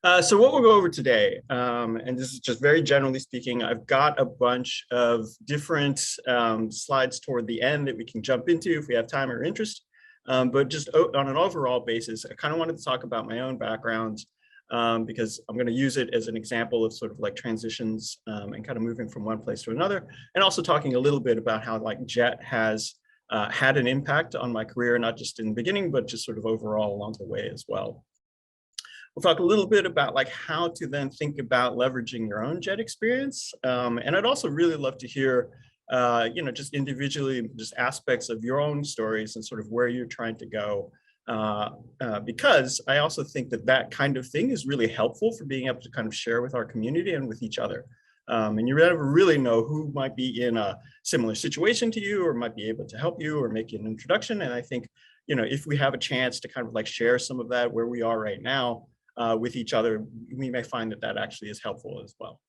So what we'll go over today, and this is just very generally speaking, I've got a bunch of different slides toward the end that we can jump into if we have time or interest. But just on an overall basis, I kind of wanted to talk about my own background because I'm going to use it as an example of sort of like transitions and kind of moving from one place to another, and also talking a little bit about how like JET has had an impact on my career, not just in the beginning, but just sort of overall along the way as well. We'll talk a little bit about like how to then think about leveraging your own JET experience. And I'd also really love to hear, just individually, just aspects of your own stories and sort of where you're trying to go. Because I also think that that kind of thing is really helpful for being able to kind of share with our community and with each other. And you never really know who might be in a similar situation to you or might be able to help you or make you an introduction. And I think, if we have a chance to kind of like share some of that where we are right now, with each other, we may find that that actually is helpful as well.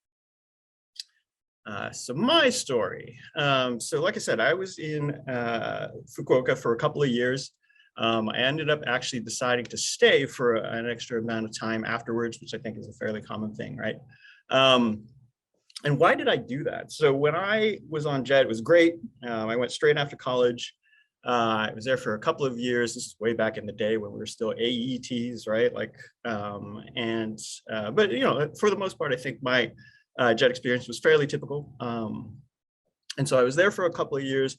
So my story. So like I said, I was in Fukuoka for a couple of years. I ended up actually deciding to stay for an extra amount of time afterwards, which I think is a fairly common thing, right? And why did I do that? So when I was on JET, it was great. I went straight after college. I was there for a couple of years. This is way back in the day when we were still AETs, right? Like, but for the most part, I think my JET experience was fairly typical. And so I was there for a couple of years,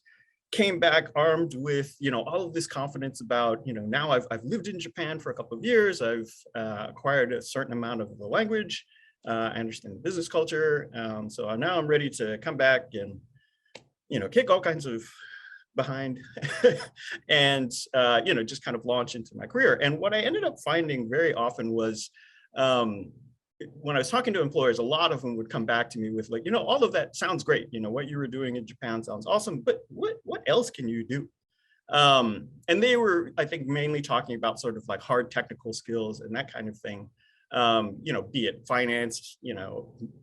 came back armed with, all of this confidence about, now I've lived in Japan for a couple of years. I've acquired a certain amount of the language. I understand the business culture. So now I'm ready to come back and, kick all kinds of behind and just kind of launch into my career. And what I ended up finding very often was when I was talking to employers, a lot of them would come back to me with like, all of that sounds great, what you were doing in Japan sounds awesome, but what else can you do? And they were, I think, mainly talking about sort of like hard technical skills and that kind of thing. Be it finance,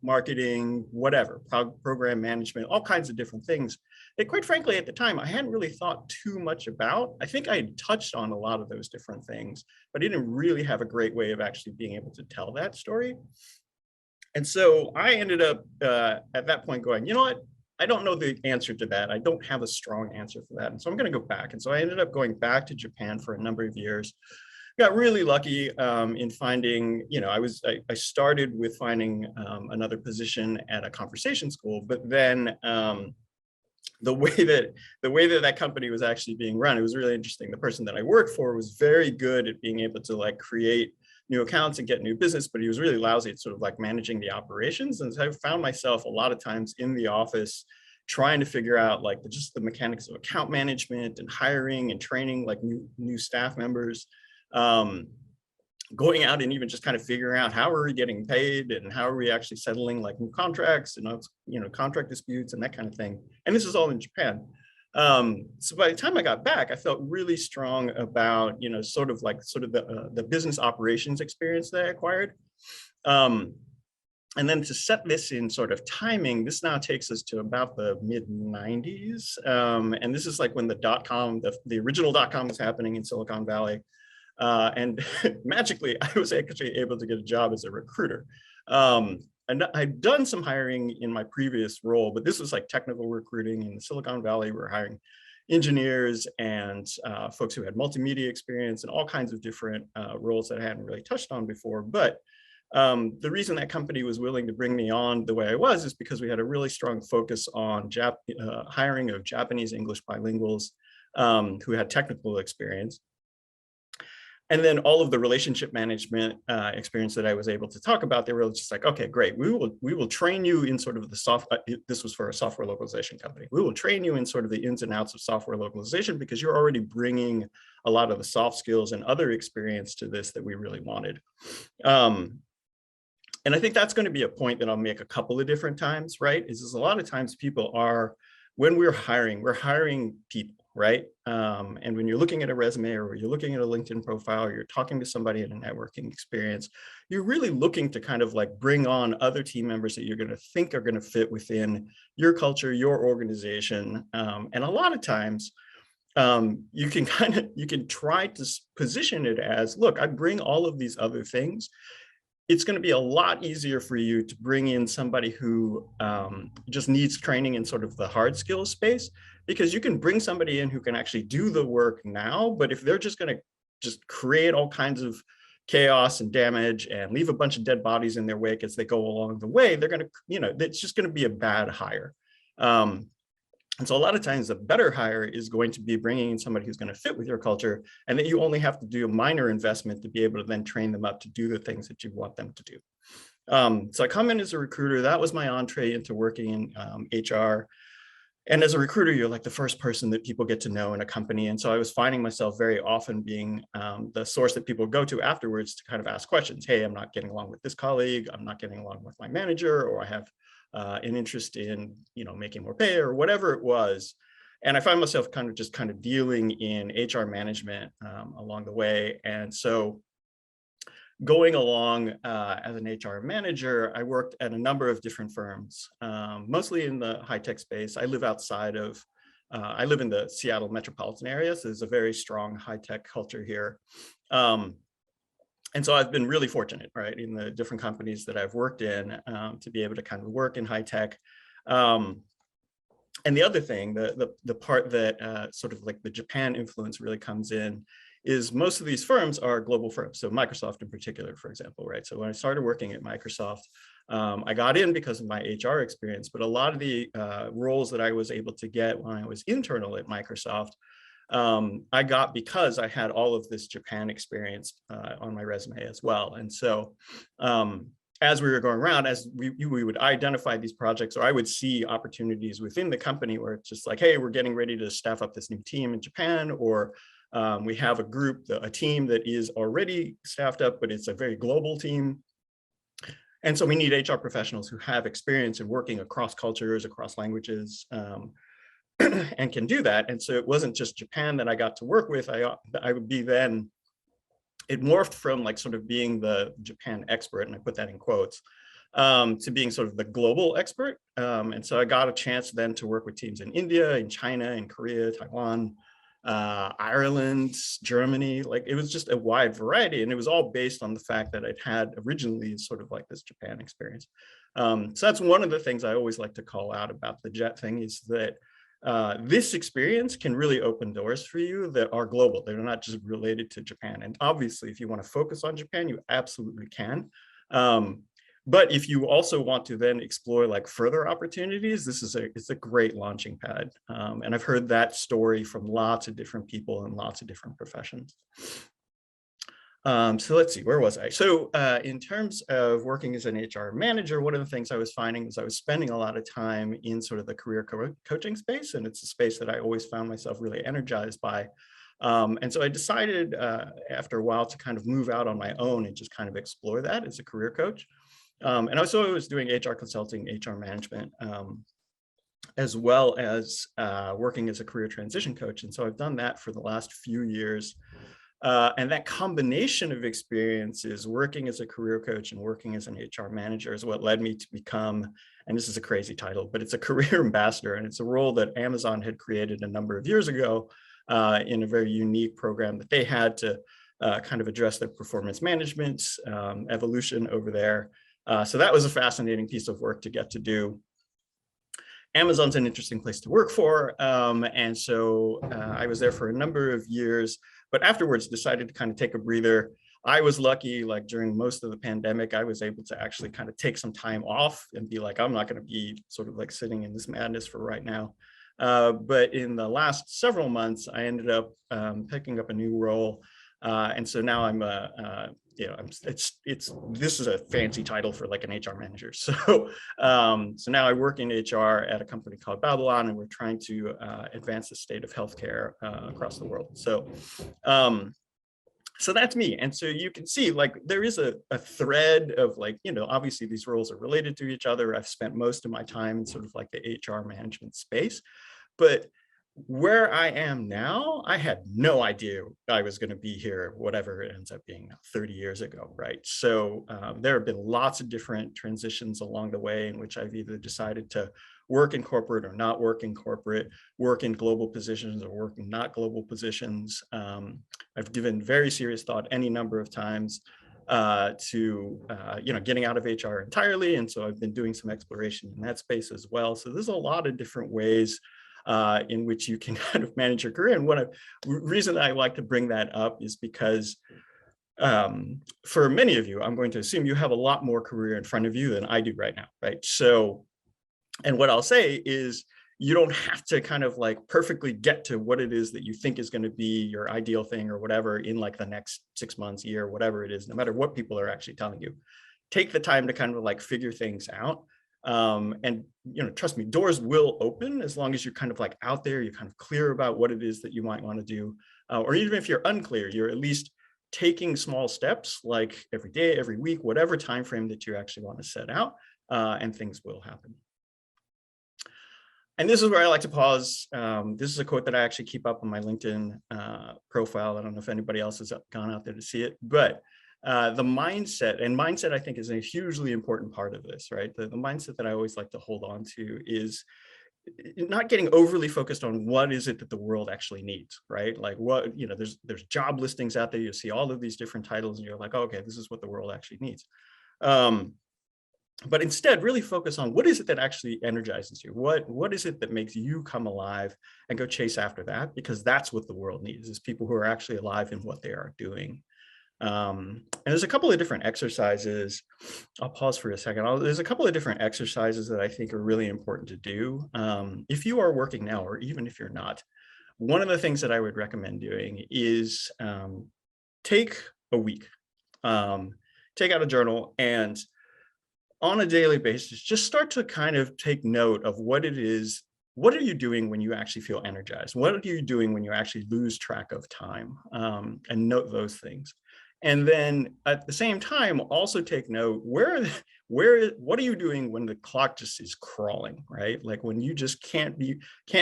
marketing, whatever, program management, all kinds of different things that quite frankly, at the time, I hadn't really thought too much about. I think I had touched on a lot of those different things, but I didn't really have a great way of actually being able to tell that story. And so I ended up at that point going, you know what? I don't know the answer to that. I don't have a strong answer for that. And so I'm going to go back. And so I ended up going back to Japan for a number of years. Got really lucky in finding, I started with finding another position at a conversation school, but then the way that company was actually being run, it was really interesting. The person that I worked for was very good at being able to like create new accounts and get new business, but he was really lousy at sort of like managing the operations. And so I found myself a lot of times in the office trying to figure out like just the mechanics of account management and hiring and training like new staff members. Going out and even just kind of figuring out how are we getting paid and how are we actually settling like new contracts and contract disputes and that kind of thing. And this is all in Japan. So by the time I got back, I felt really strong about sort of the business operations experience that I acquired. And then to set this in sort of timing, this now takes us to about the mid 90s. And this is like when the original .com was happening in Silicon Valley. And magically, I was actually able to get a job as a recruiter. And I'd done some hiring in my previous role, but this was like technical recruiting in Silicon Valley. We were hiring engineers and folks who had multimedia experience and all kinds of different roles that I hadn't really touched on before. But the reason that company was willing to bring me on the way I was is because we had a really strong focus on hiring of Japanese English bilinguals who had technical experience. And then all of the relationship management experience that I was able to talk about, they were just like, okay, great. We will train you in sort of the this was for a software localization company. We will train you in sort of the ins and outs of software localization because you're already bringing a lot of the soft skills and other experience to this that we really wanted. And I think that's going to be a point that I'll make a couple of different times, right? Is a lot of times people are, when we're hiring people. Right? And when you're looking at a resume or you're looking at a LinkedIn profile, or you're talking to somebody in a networking experience, you're really looking to kind of like bring on other team members that you're going to think are going to fit within your culture, your organization. And a lot of times you can try to position it as, look, I bring all of these other things. it's going to be a lot easier for you to bring in somebody who just needs training in sort of the hard skills space, because you can bring somebody in who can actually do the work now, but if they're just going to just create all kinds of chaos and damage and leave a bunch of dead bodies in their wake as they go along the way, they're going to, it's just going to be a bad hire. And so a lot of times the better hire is going to be bringing in somebody who's going to fit with your culture, and that you only have to do a minor investment to be able to then train them up to do the things that you want them to do. So I come in as a recruiter. That was my entree into working in HR. And as a recruiter, you're like the first person that people get to know in a company. And so I was finding myself very often being the source that people go to afterwards to kind of ask questions. Hey, I'm not getting along with this colleague. I'm not getting along with my manager, or I have an interest in, making more pay or whatever it was. And I find myself kind of dealing in HR management along the way. And so going along as an HR manager, I worked at a number of different firms, mostly in the high-tech space. I live I live in the Seattle metropolitan area, so there's a very strong high-tech culture here. And so I've been really fortunate, right, in the different companies that I've worked in to be able to kind of work in high tech. And the other thing, the part that sort of like the Japan influence really comes in, is most of these firms are global firms. So Microsoft in particular, for example, right? So when I started working at Microsoft, I got in because of my HR experience, but a lot of the roles that I was able to get when I was internal at Microsoft, I got because I had all of this Japan experience on my resume as well. And so as we were going around, as we would identify these projects, or I would see opportunities within the company where it's just like, hey, we're getting ready to staff up this new team in Japan, or we have a team that is already staffed up, but it's a very global team. And so we need HR professionals who have experience in working across cultures, across languages, and can do that. And so it wasn't just Japan that I got to work with. I would be then, it morphed from like sort of being the Japan expert, and I put that in quotes, to being sort of the global expert. And so I got a chance then to work with teams in India, in China, in Korea, Taiwan, Ireland, Germany. Like, it was just a wide variety, and it was all based on the fact that I'd had originally sort of like this Japan experience. So that's one of the things I always like to call out about the JET thing, is that this experience can really open doors for you that are global. They're not just related to Japan. And obviously, if you want to focus on Japan, you absolutely can. But if you also want to then explore like further opportunities, it's a great launching pad. And I've heard that story from lots of different people in lots of different professions. So let's see, where was I? So in terms of working as an HR manager, one of the things I was finding was I was spending a lot of time in sort of the career coaching space, and it's a space that I always found myself really energized by. And so I decided after a while to kind of move out on my own and just kind of explore that as a career coach. And also I was doing HR consulting, HR management, as well as working as a career transition coach. And so I've done that for the last few years. And that combination of experiences, working as a career coach and working as an HR manager, is what led me to become, and this is a crazy title, but it's a career ambassador. And it's a role that Amazon had created a number of years ago in a very unique program that they had to kind of address their performance management evolution over there. So that was a fascinating piece of work to get to do. Amazon's an interesting place to work for. And so I was there for a number of years, but afterwards decided to kind of take a breather. I was lucky, like during most of the pandemic, I was able to actually kind of take some time off and be like, I'm not going to be sort of like sitting in this madness for right now. But in the last several months, I ended up picking up a new role. And so now I'm this is a fancy title for like an HR manager. So so now I work in HR at a company called Babylon, and we're trying to advance the state of healthcare across the world. So so that's me. And so you can see like there is a thread of like, obviously these roles are related to each other. I've spent most of my time in sort of like the HR management space, but where I am now, I had no idea I was going to be here, whatever it ends up being now, 30 years ago, right? So there have been lots of different transitions along the way in which I've either decided to work in corporate or not work in corporate, work in global positions or work in not global positions. I've given very serious thought any number of times to getting out of HR entirely. And so I've been doing some exploration in that space as well. So there's a lot of different ways in which you can kind of manage your career. And one of the reason I like to bring that up is because for many of you, I'm going to assume you have a lot more career in front of you than I do right now, right? So, and what I'll say is you don't have to kind of like perfectly get to what it is that you think is going to be your ideal thing or whatever in like the next 6 months, year, whatever it is, no matter what people are actually telling you. Take the time to kind of like figure things out. And trust me, doors will open as long as you're kind of like out there, you're kind of clear about what it is that you might want to do. Or even if you're unclear, you're at least taking small steps like every day, every week, whatever time frame that you actually want to set out, and things will happen. And this is where I like to pause. This is a quote that I actually keep up on my LinkedIn profile. I don't know if anybody else has gone out there to see it, but the mindset I think is a hugely important part of this, right? The mindset that I always like to hold on to is not getting overly focused on what is it that the world actually needs, right? Like what, there's job listings out there, you see all of these different titles and you're like, oh, okay, this is what the world actually needs. But instead really focus on what is it that actually energizes you? What is it that makes you come alive and go chase after that? Because that's what the world needs, is people who are actually alive in what they are doing. And there's a couple of different exercises. I'll pause for a second. There's a couple of different exercises that I think are really important to do. If you are working now, or even if you're not, one of the things that I would recommend doing is take a week, take out a journal, and on a daily basis, just start to kind of take note of what it is. What are you doing when you actually feel energized? What are you doing when you actually lose track of time? And note those things. And then at the same time, also take note, what are you doing when the clock just is crawling, right? Like when you just can't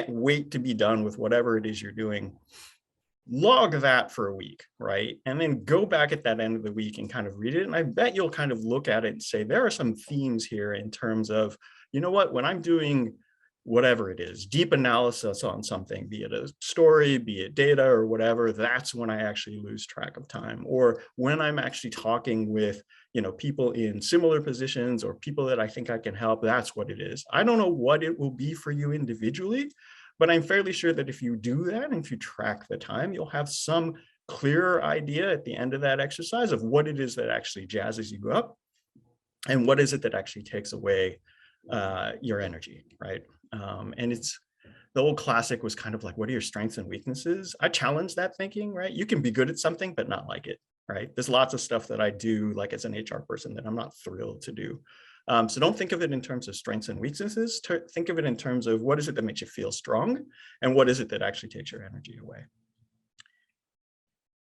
wait to be done with whatever it is you're doing. Log that for a week, right? And then go back at that end of the week and kind of read it. And I bet you'll kind of look at it and say, there are some themes here in terms of, you know what, when I'm doing whatever it is, deep analysis on something, be it a story, be it data or whatever, that's when I actually lose track of time. Or when I'm actually talking with, people in similar positions or people that I think I can help, that's what it is. I don't know what it will be for you individually, but I'm fairly sure that if you do that, and if you track the time, you'll have some clearer idea at the end of that exercise of what it is that actually jazzes you up and what is it that actually takes away your energy, right? And it's the old classic was kind of like, what are your strengths and weaknesses? I challenge that thinking, right? You can be good at something, but not like it, right? There's lots of stuff that I do, like as an HR person, that I'm not thrilled to do. So don't think of it in terms of strengths and weaknesses. Think of it in terms of what is it that makes you feel strong and what is it that actually takes your energy away.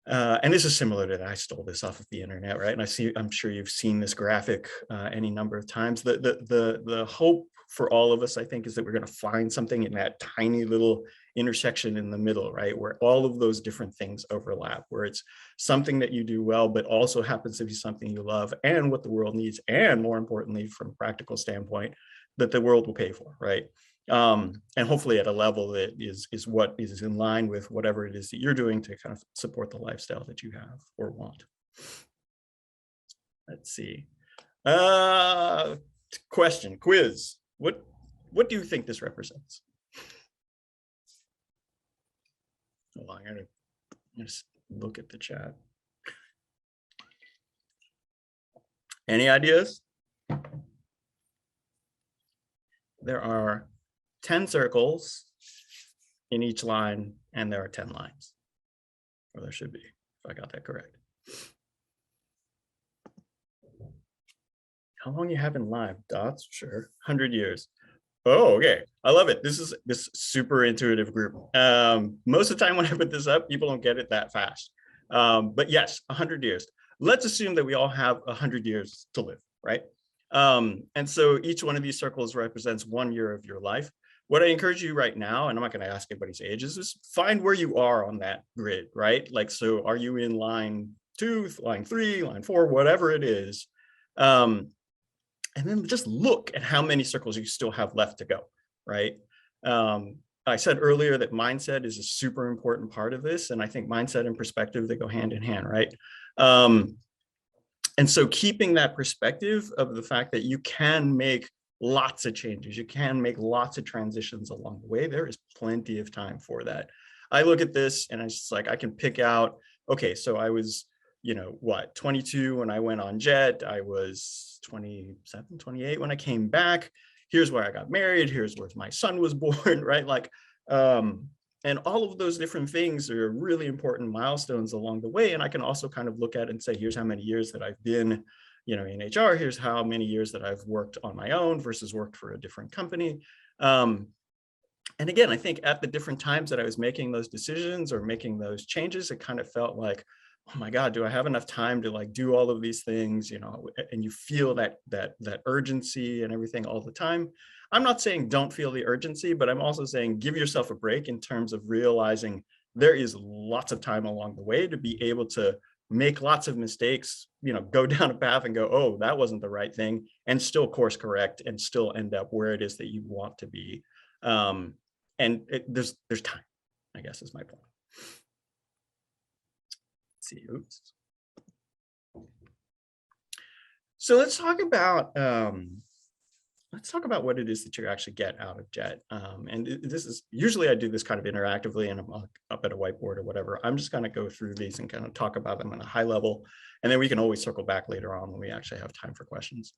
And this is similar to that. I stole this off of the internet, right? And I'm sure you've seen this graphic any number of times. The hope for all of us, I think, is that we're going to find something in that tiny little intersection in the middle, right? Where all of those different things overlap, where it's something that you do well, but also happens to be something you love and what the world needs. And more importantly, from a practical standpoint, that the world will pay for, right? And hopefully at a level that is what is in line with whatever it is that you're doing to kind of support the lifestyle that you have or want. Let's see. Question, quiz. What do you think this represents? Oh, I'm gonna just look at the chat. Any ideas? There are 10 circles in each line, and there are 10 lines. Or there should be, if I got that correct. How long you have in live? Dots? Sure. 100 years. Oh, okay. I love it. This is this super intuitive group. Most of the time when I put this up, people don't get it that fast. But yes, 100 years. Let's assume that we all have 100 years to live, right? And so each one of these circles represents 1 year of your life. What I encourage you right now, and I'm not going to ask anybody's ages, is find where you are on that grid, right? Like, so are you in line 2, line 3, line 4, whatever it is. And then just look at how many circles you still have left to go, right? I said earlier that mindset is a super important part of this. And I think mindset and perspective, they go hand in hand, right? And so keeping that perspective of the fact that you can make lots of changes, you can make lots of transitions along the way, there is plenty of time for that. I look at this and it's just like, I can pick out, okay, so I was, 22 when I went on JET, I was 27, 28 when I came back. Here's where I got married, here's where my son was born, right? Like, and all of those different things are really important milestones along the way. And I can also kind of look at it and say, here's how many years that I've been, in HR, here's how many years that I've worked on my own versus worked for a different company. And again, I think at the different times that I was making those decisions or making those changes, it kind of felt like, oh my God, do I have enough time to like do all of these things, and you feel that urgency and everything all the time. I'm not saying don't feel the urgency, but I'm also saying give yourself a break in terms of realizing there is lots of time along the way to be able to make lots of mistakes, go down a path and go, oh, that wasn't the right thing, and still course correct and still end up where it is that you want to be. There's time, I guess, is my point. Let's see, oops. So let's talk about what it is that you actually get out of JET. And this is usually I do this kind of interactively, and I'm up at a whiteboard or whatever. I'm just going to go through these and kind of talk about them on a high level, and then we can always circle back later on when we actually have time for questions.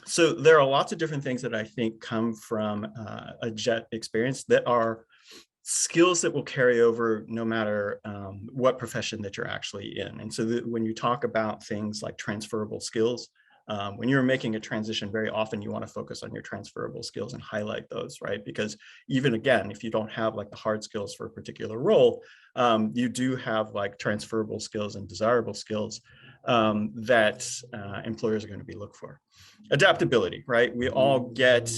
So there are lots of different things that I think come from a JET experience that are skills that will carry over no matter what profession that you're actually in. And so when you talk about things like transferable skills, when you're making a transition, very often you want to focus on your transferable skills and highlight those, right? Because even again, if you don't have like the hard skills for a particular role, you do have like transferable skills and desirable skills that employers are going to be looking for. Adaptability, right? We all get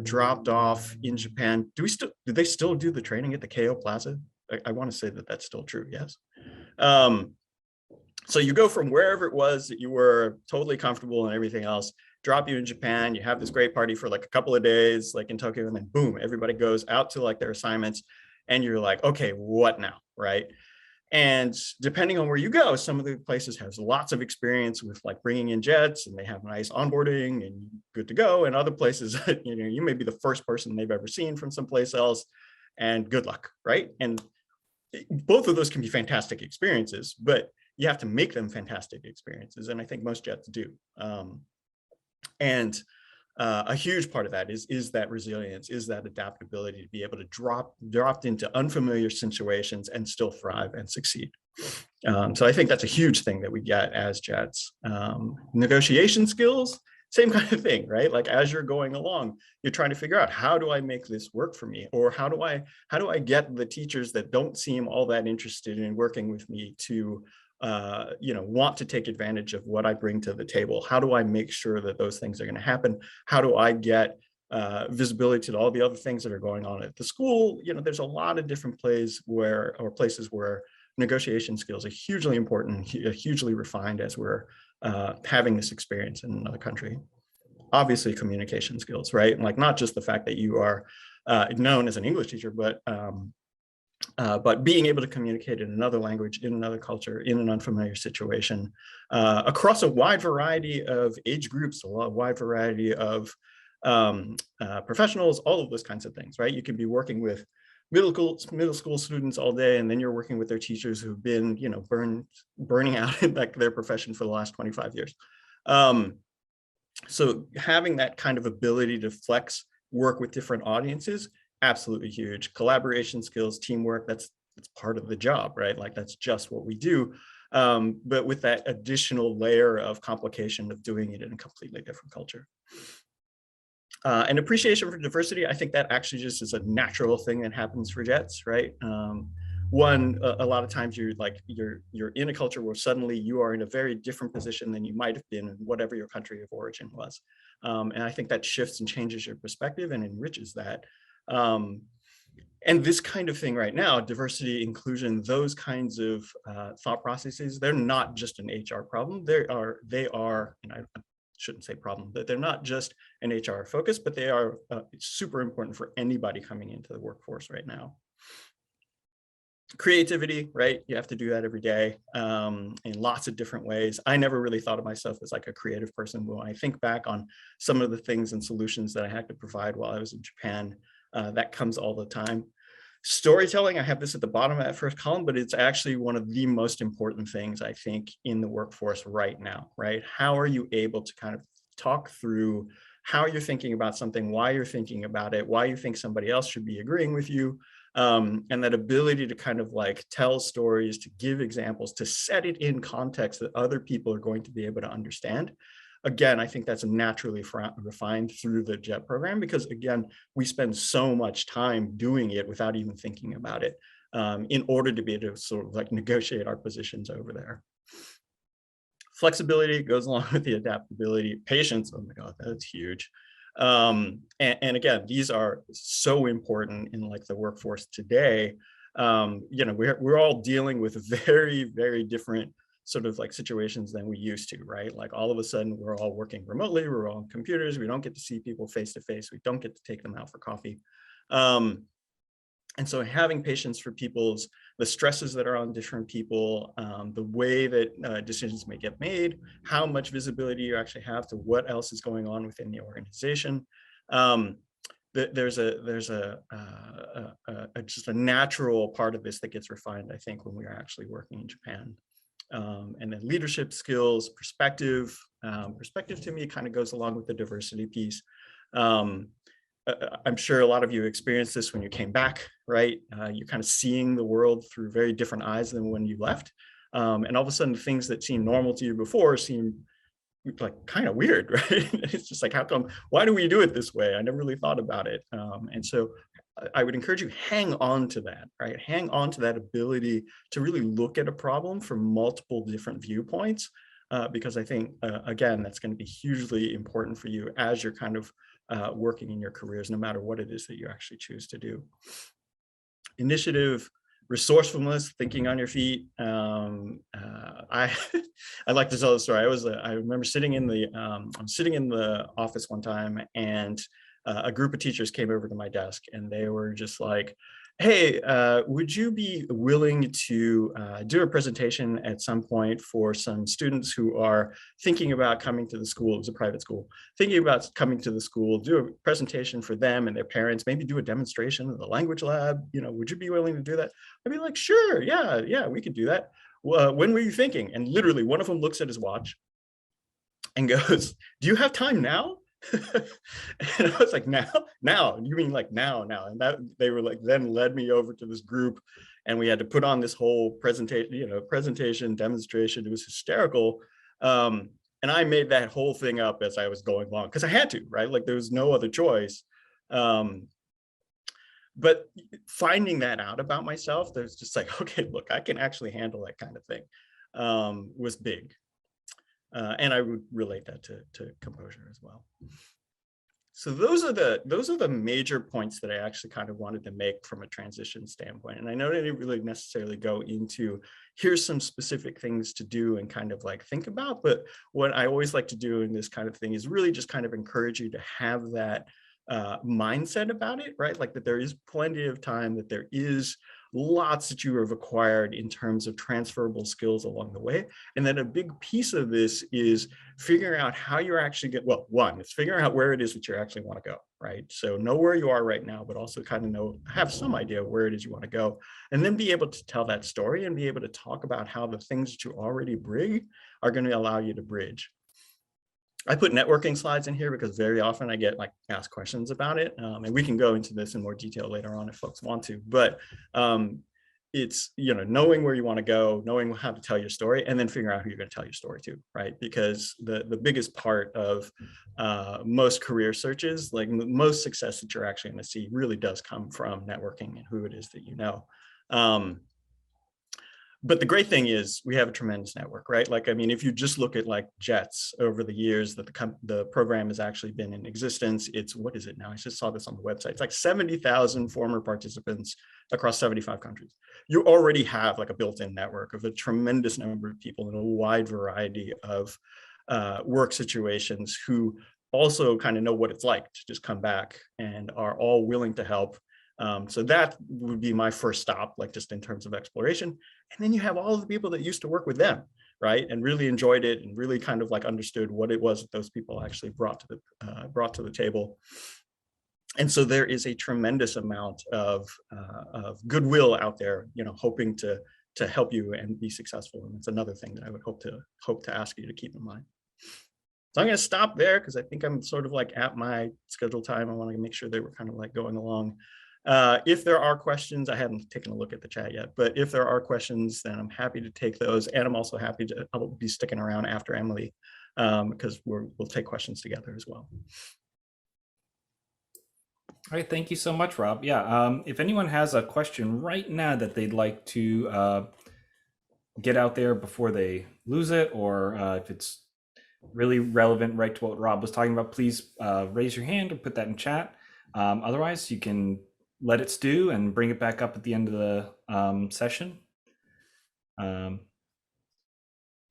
dropped off in Japan. Do they still do the training at the KO Plaza? I want to say that that's still true. Yes. So you go from wherever it was that you were totally comfortable and everything else, drop you in Japan, you have this great party for like a couple of days, like in Tokyo, and then boom, everybody goes out to like their assignments, and you're like, okay, what now, right? And depending on where you go, some of the places has lots of experience with like bringing in jets, and they have nice onboarding and good to go. And other places, you may be the first person they've ever seen from someplace else, and good luck, right? And both of those can be fantastic experiences, but you have to make them fantastic experiences. And I think most jets do. A huge part of that is that resilience, is that adaptability to be able to drop into unfamiliar situations and still thrive and succeed. So I think that's a huge thing that we get as jets. Negotiation skills, same kind of thing, right? Like as you're going along, you're trying to figure out, how do I make this work for me? Or how do I get the teachers that don't seem all that interested in working with me to want to take advantage of what I bring to the table? How do I make sure that those things are going to happen? How do I get visibility to all the other things that are going on at the school? There's a lot of different places where negotiation skills are hugely important, hugely refined as we're having this experience in another country. Obviously, communication skills, right? And like not just the fact that you are known as an English teacher, but being able to communicate in another language, in another culture, in an unfamiliar situation, across a wide variety of age groups, a wide variety of professionals, all of those kinds of things, right? You can be working with middle school students all day, and then you're working with their teachers who've been, burning out in like their profession for the last 25 years. So having that kind of ability to flex, work with different audiences, absolutely huge. Collaboration skills, teamwork, that's part of the job, right? Like that's just what we do. But with that additional layer of complication of doing it in a completely different culture. And appreciation for diversity, I think that actually just is a natural thing that happens for jets, right? A lot of times you're in a culture where suddenly you are in a very different position than you might have been in whatever your country of origin was. And I think that shifts and changes your perspective and enriches that. And this kind of thing right now, diversity, inclusion, those kinds of thought processes, they're not just an HR problem. They are, and I shouldn't say problem, but they're not just an HR focus, but they are super important for anybody coming into the workforce right now. Creativity, right? You have to do that every day in lots of different ways. I never really thought of myself as like a creative person, but when I think back on some of the things and solutions that I had to provide while I was in Japan, that comes all the time. Storytelling, I have this at the bottom of that first column, but it's actually one of the most important things I think in the workforce right now, right? How are you able to kind of talk through how you're thinking about something, why you're thinking about it, why you think somebody else should be agreeing with you, and that ability to kind of like tell stories, to give examples, to set it in context that other people are going to be able to understand. Again, I think that's naturally refined through the JET program because, again, we spend so much time doing it without even thinking about it in order to be able to sort of like negotiate our positions over there. Flexibility goes along with the adaptability. Patience, oh my God, that's huge. And again, these are so important in like the workforce today. You know, we're all dealing with very, very different sort of like situations than we used to, right? Like all of a sudden we're all working remotely, we're all on computers, we don't get to see people face to face, we don't get to take them out for coffee. And so having patience for the stresses that are on different people, the way that decisions may get made, how much visibility you actually have to what else is going on within the organization. There's just a natural part of this that gets refined, I think, when we are actually working in Japan. And then leadership skills, perspective. Perspective to me kind of goes along with the diversity piece. I'm sure a lot of you experienced this when you came back, right? You're kind of seeing the world through very different eyes than when you left. And all of a sudden, things that seemed normal to you before seem like kind of weird, right? It's just like, how come, why do we do it this way? I never really thought about it. And so I would encourage you, hang on to that, right? Hang on to that ability to really look at a problem from multiple different viewpoints, because I think, again, that's going to be hugely important for you as you're kind of working in your careers, no matter what it is that you actually choose to do. Initiative, resourcefulness, thinking on your feet. I like to tell the story. I remember sitting in the I'm sitting in the office one time, and a group of teachers came over to my desk, and they were just like, hey, would you be willing to do a presentation at some point for some students who are thinking about coming to the school? It was a private school, thinking about coming to the school, do a presentation for them and their parents, maybe do a demonstration in the language lab. You know, would you be willing to do that? I'd be like, sure, yeah, we could do that. Well, when were you thinking? And literally one of them looks at his watch and goes, do you have time now? And I was like, now, you mean like now? And that they were like, then led me over to this group, and we had to put on this whole presentation, demonstration. It was hysterical. And I made that whole thing up as I was going along because I had to, right? Like there was no other choice. But finding that out about myself, there's just like, okay, look, I can actually handle that kind of thing, was big. And I would relate that to composure as well. So those are the major points that I actually kind of wanted to make from a transition standpoint. And I know I didn't really necessarily go into here's some specific things to do and kind of like think about, but what I always like to do in this kind of thing is really just kind of encourage you to have that mindset about it, right? Like that there is plenty of time, that there is lots that you have acquired in terms of transferable skills along the way. And then a big piece of this is figuring out how you're actually one, it's figuring out where it is that you actually want to go, right? So know where you are right now, but also kind of have some idea of where it is you want to go, and then be able to tell that story and be able to talk about how the things that you already bring are going to allow you to bridge. I put networking slides in here because very often I get like asked questions about it. And we can go into this in more detail later on if folks want to, but it's, knowing where you want to go, knowing how to tell your story, and then figuring out who you're going to tell your story to, right? Because the biggest part of most career searches, like most success that you're actually going to see really does come from networking and who it is that you know. But the great thing is we have a tremendous network, right? Like, I mean, if you just look at like JETS over the years that the program has actually been in existence, what is it now? I just saw this on the website. It's like 70,000 former participants across 75 countries. You already have like a built-in network of a tremendous number of people in a wide variety of work situations who also kind of know what it's like to just come back and are all willing to help. So that would be my first stop, like just in terms of exploration. And then you have all of the people that used to work with them, right, and really enjoyed it and really kind of like understood what it was that those people actually brought to the table. And so there is a tremendous amount of goodwill out there, hoping to help you and be successful. And it's another thing that I would hope to ask you to keep in mind. So I'm going to stop there because I think I'm sort of like at my scheduled time. I want to make sure they were kind of like going along. If there are questions, I haven't taken a look at the chat yet, but if there are questions, then I'm happy to take those. And I'm also happy I'll be sticking around after Emily because we'll take questions together as well. All right, thank you so much, Rob. Yeah, if anyone has a question right now that they'd like to get out there before they lose it, or if it's really relevant right to what Rob was talking about, please raise your hand or put that in chat. Otherwise, you can let it stew and bring it back up at the end of the session.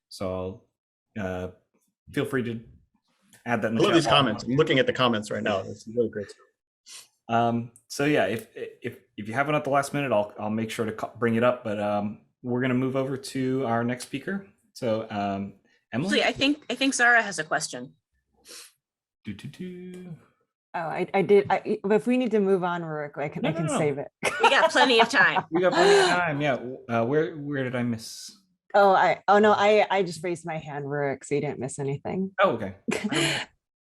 So feel free to add that in the chat. I love these comments. I'm looking at the comments right now. It's really great stuff. So yeah, if you haven't at the last minute, I'll make sure to bring it up, but we're going to move over to our next speaker. So Emily, I think Zara has a question. Oh, I did. If we need to move on, Rurik, I can save it. We got plenty of time. We got plenty of time. Yeah. Where did I miss? I just raised my hand, Rurik, so you didn't miss anything. Oh, okay.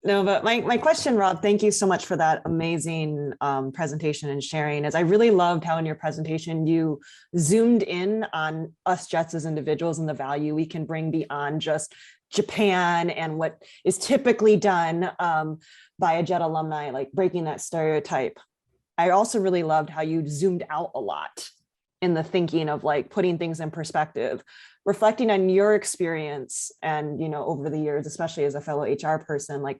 No, but my question, Rob, thank you so much for that amazing presentation and sharing. As I really loved how in your presentation you zoomed in on us Jets as individuals and the value we can bring beyond just Japan and what is typically done by a Jet alumni, like breaking that stereotype. I also really loved how you zoomed out a lot in the thinking of like putting things in perspective, reflecting on your experience and, over the years, especially as a fellow HR person, like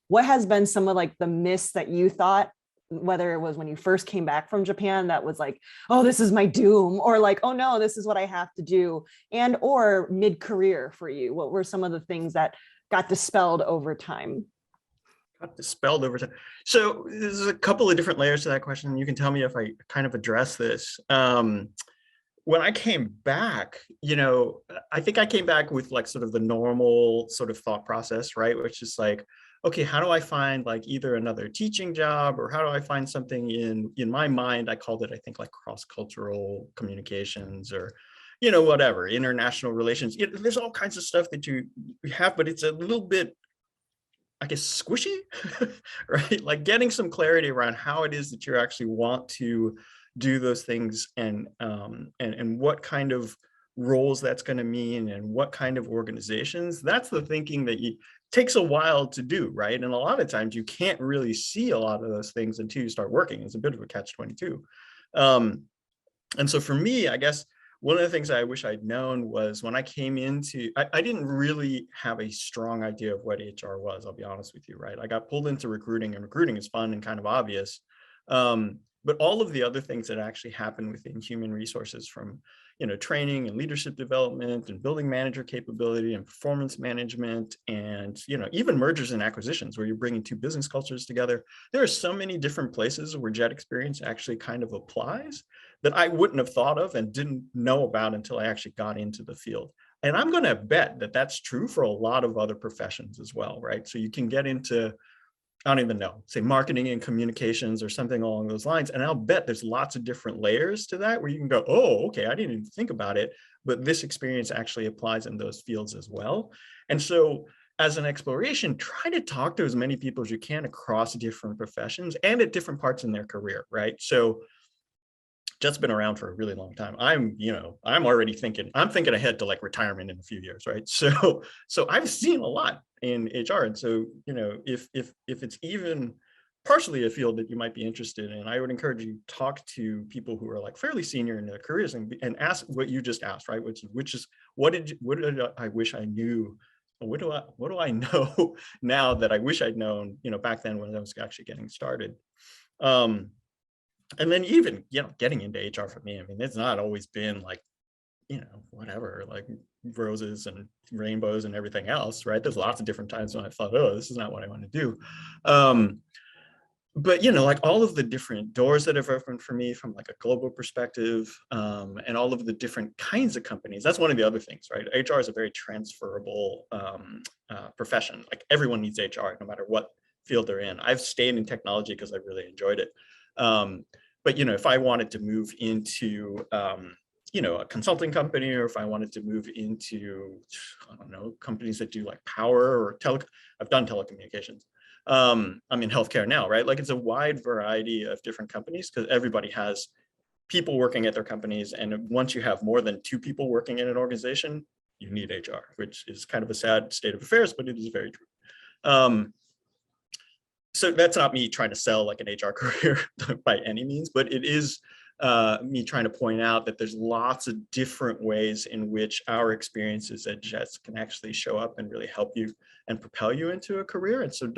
what has been some of like the myths that you thought, whether it was when you first came back from Japan, that was like, oh, this is my doom, or like, oh no, this is what I have to do, and or mid-career for you? What were some of the things that got dispelled over time? So there's a couple of different layers to that question. You can tell me if I kind of address this. When I came back, I think I came back with like sort of the normal sort of thought process, right? Which is like, okay, how do I find like either another teaching job, or how do I find something in my mind? I called it, I think, like cross-cultural communications, or whatever, international relations. There's all kinds of stuff that you have, but it's a little bit, I guess, squishy, right? Like getting some clarity around how it is that you actually want to do those things, and what kind of roles that's going to mean, and what kind of organizations. That's the thinking that takes a while to do, right? And a lot of times you can't really see a lot of those things until you start working. It's a bit of a catch-22. And so for me, I guess one of the things I wish I'd known was when I came into, I didn't really have a strong idea of what HR was, I'll be honest with you, right? I got pulled into recruiting, and recruiting is fun and kind of obvious. But all of the other things that actually happen within human resources, from training and leadership development and building manager capability and performance management, and even mergers and acquisitions where you're bringing two business cultures together. There are so many different places where Jet experience actually kind of applies that I wouldn't have thought of and didn't know about until I actually got into the field. And I'm going to bet that that's true for a lot of other professions as well, right? So you can get into, I don't even know, say marketing and communications or something along those lines. And I'll bet there's lots of different layers to that where you can go, oh, okay, I didn't even think about it, but this experience actually applies in those fields as well. And so as an exploration, try to talk to as many people as you can across different professions and at different parts in their career, right? So Jet's been around for a really long time. I'm already thinking ahead to like retirement in a few years, right? So I've seen a lot in HR. And so, if it's even partially a field that you might be interested in, I would encourage you to talk to people who are like fairly senior in their careers and ask what you just asked, right? Which is what did I wish I knew? What do I know now that I wish I'd known, back then when I was actually getting started? And then even, getting into HR for me, I mean, it's not always been like, whatever, like roses and rainbows and everything else, right? There's lots of different times when I thought, oh, this is not what I want to do. but like all of the different doors that have opened for me from like a global perspective, and all of the different kinds of companies, that's one of the other things, right? HR is a very transferable profession. Like everyone needs HR, no matter what field they're in. I've stayed in technology because I really enjoyed it. But if I wanted to move into a consulting company, or if I wanted to move into, I don't know, companies that do like power or I've done telecommunications. I'm in healthcare now, right? Like it's a wide variety of different companies because everybody has people working at their companies. And once you have more than 2 people working in an organization, you need HR, which is kind of a sad state of affairs, but it is very true. So that's not me trying to sell like an HR career by any means, but it is me trying to point out that there's lots of different ways in which our experiences at JETS can actually show up and really help you and propel you into a career. And so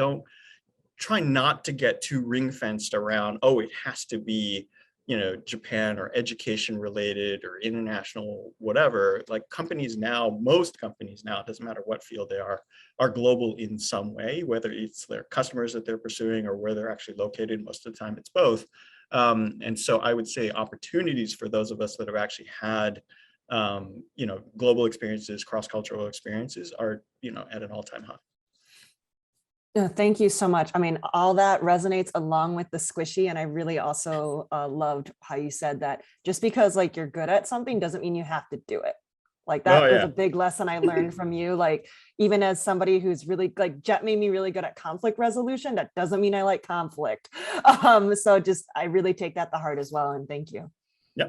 try not to get too ring fenced around, oh, it has to be, Japan or education related or international, whatever. Like companies now, most companies now, it doesn't matter what field they are global in some way, whether it's their customers that they're pursuing or where they're actually located. Most of the time it's both. And so I would say opportunities for those of us that have actually had, global experiences, cross-cultural experiences are, at an all-time high. Yeah, thank you so much. I mean, all that resonates along with the squishy. And I really also loved how you said that just because like you're good at something doesn't mean you have to do it. Like that was a big lesson I learned from you. Like even as somebody who's really like Jet made me really good at conflict resolution, that doesn't mean I like conflict. So I really take that to heart as well. And thank you. Yeah.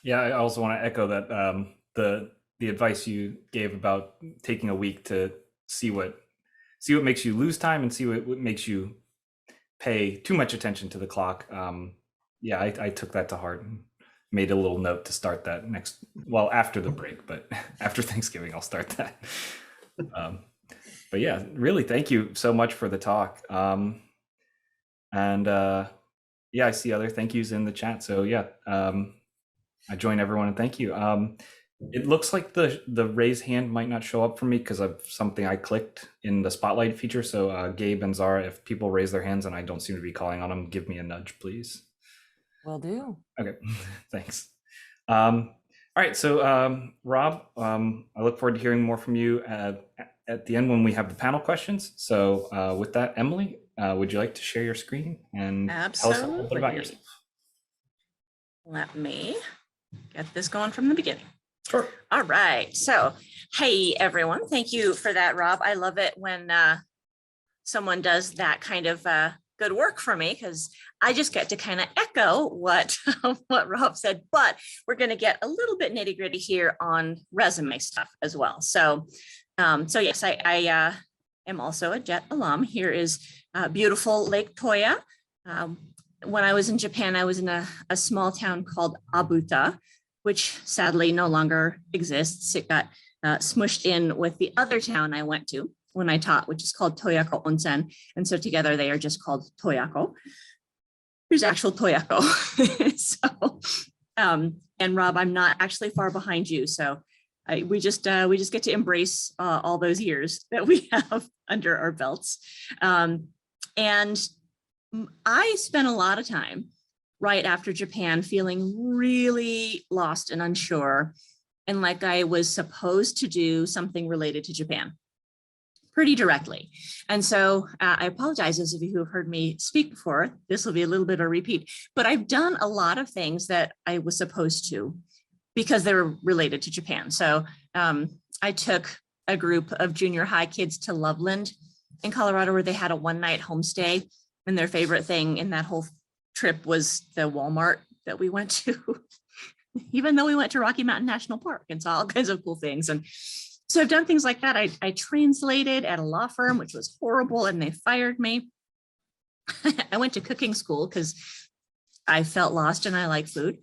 Yeah, I also want to echo that the advice you gave about taking a week to see what makes you lose time and see what makes you pay too much attention to the clock. Yeah, I took that to heart and made a little note to start that after the break, but after Thanksgiving, I'll start that. But yeah, really, thank you so much for the talk. And yeah, I see other thank yous in the chat. So yeah, I join everyone and thank you. It looks like the raise hand might not show up for me because of something I clicked in the spotlight feature. So Gabe and Zara, if people raise their hands and I don't seem to be calling on them, give me a nudge, please. Will do. Okay, thanks. All right, so Rob, I look forward to hearing more from you at the end when we have the panel questions. So with that, Emily, would you like to share your screen and tell us a little bit about yourself? Let me get this going from the beginning. Sure. All right. So, hey, everyone. Thank you for that, Rob. I love it when someone does that kind of good work for me because I just get to kind of echo what Rob said, but we're going to get a little bit nitty gritty here on resume stuff as well. So yes, I am also a JET alum. Here is beautiful Lake Toya. When I was in Japan, I was in a small town called Abuta, which sadly no longer exists. It got smushed in with the other town I went to when I taught, which is called Toyako Onsen. And so together they are just called Toyako. There's actual Toyako. And Rob, I'm not actually far behind you. So we just get to embrace all those years that we have under our belts. And I spent a lot of time right after Japan feeling really lost and unsure and like I was supposed to do something related to Japan pretty directly. And so I apologize those of you who have heard me speak before. This will be a little bit of a repeat, but I've done a lot of things that I was supposed to because they were related to Japan. So I took a group of junior high kids to Loveland in Colorado where they had a one-night homestay. And their favorite thing in that whole trip was the Walmart that we went to, even though we went to Rocky Mountain National Park and saw all kinds of cool things. And so I've done things like that. I translated at a law firm, which was horrible, and they fired me. I went to cooking school because I felt lost and I like food.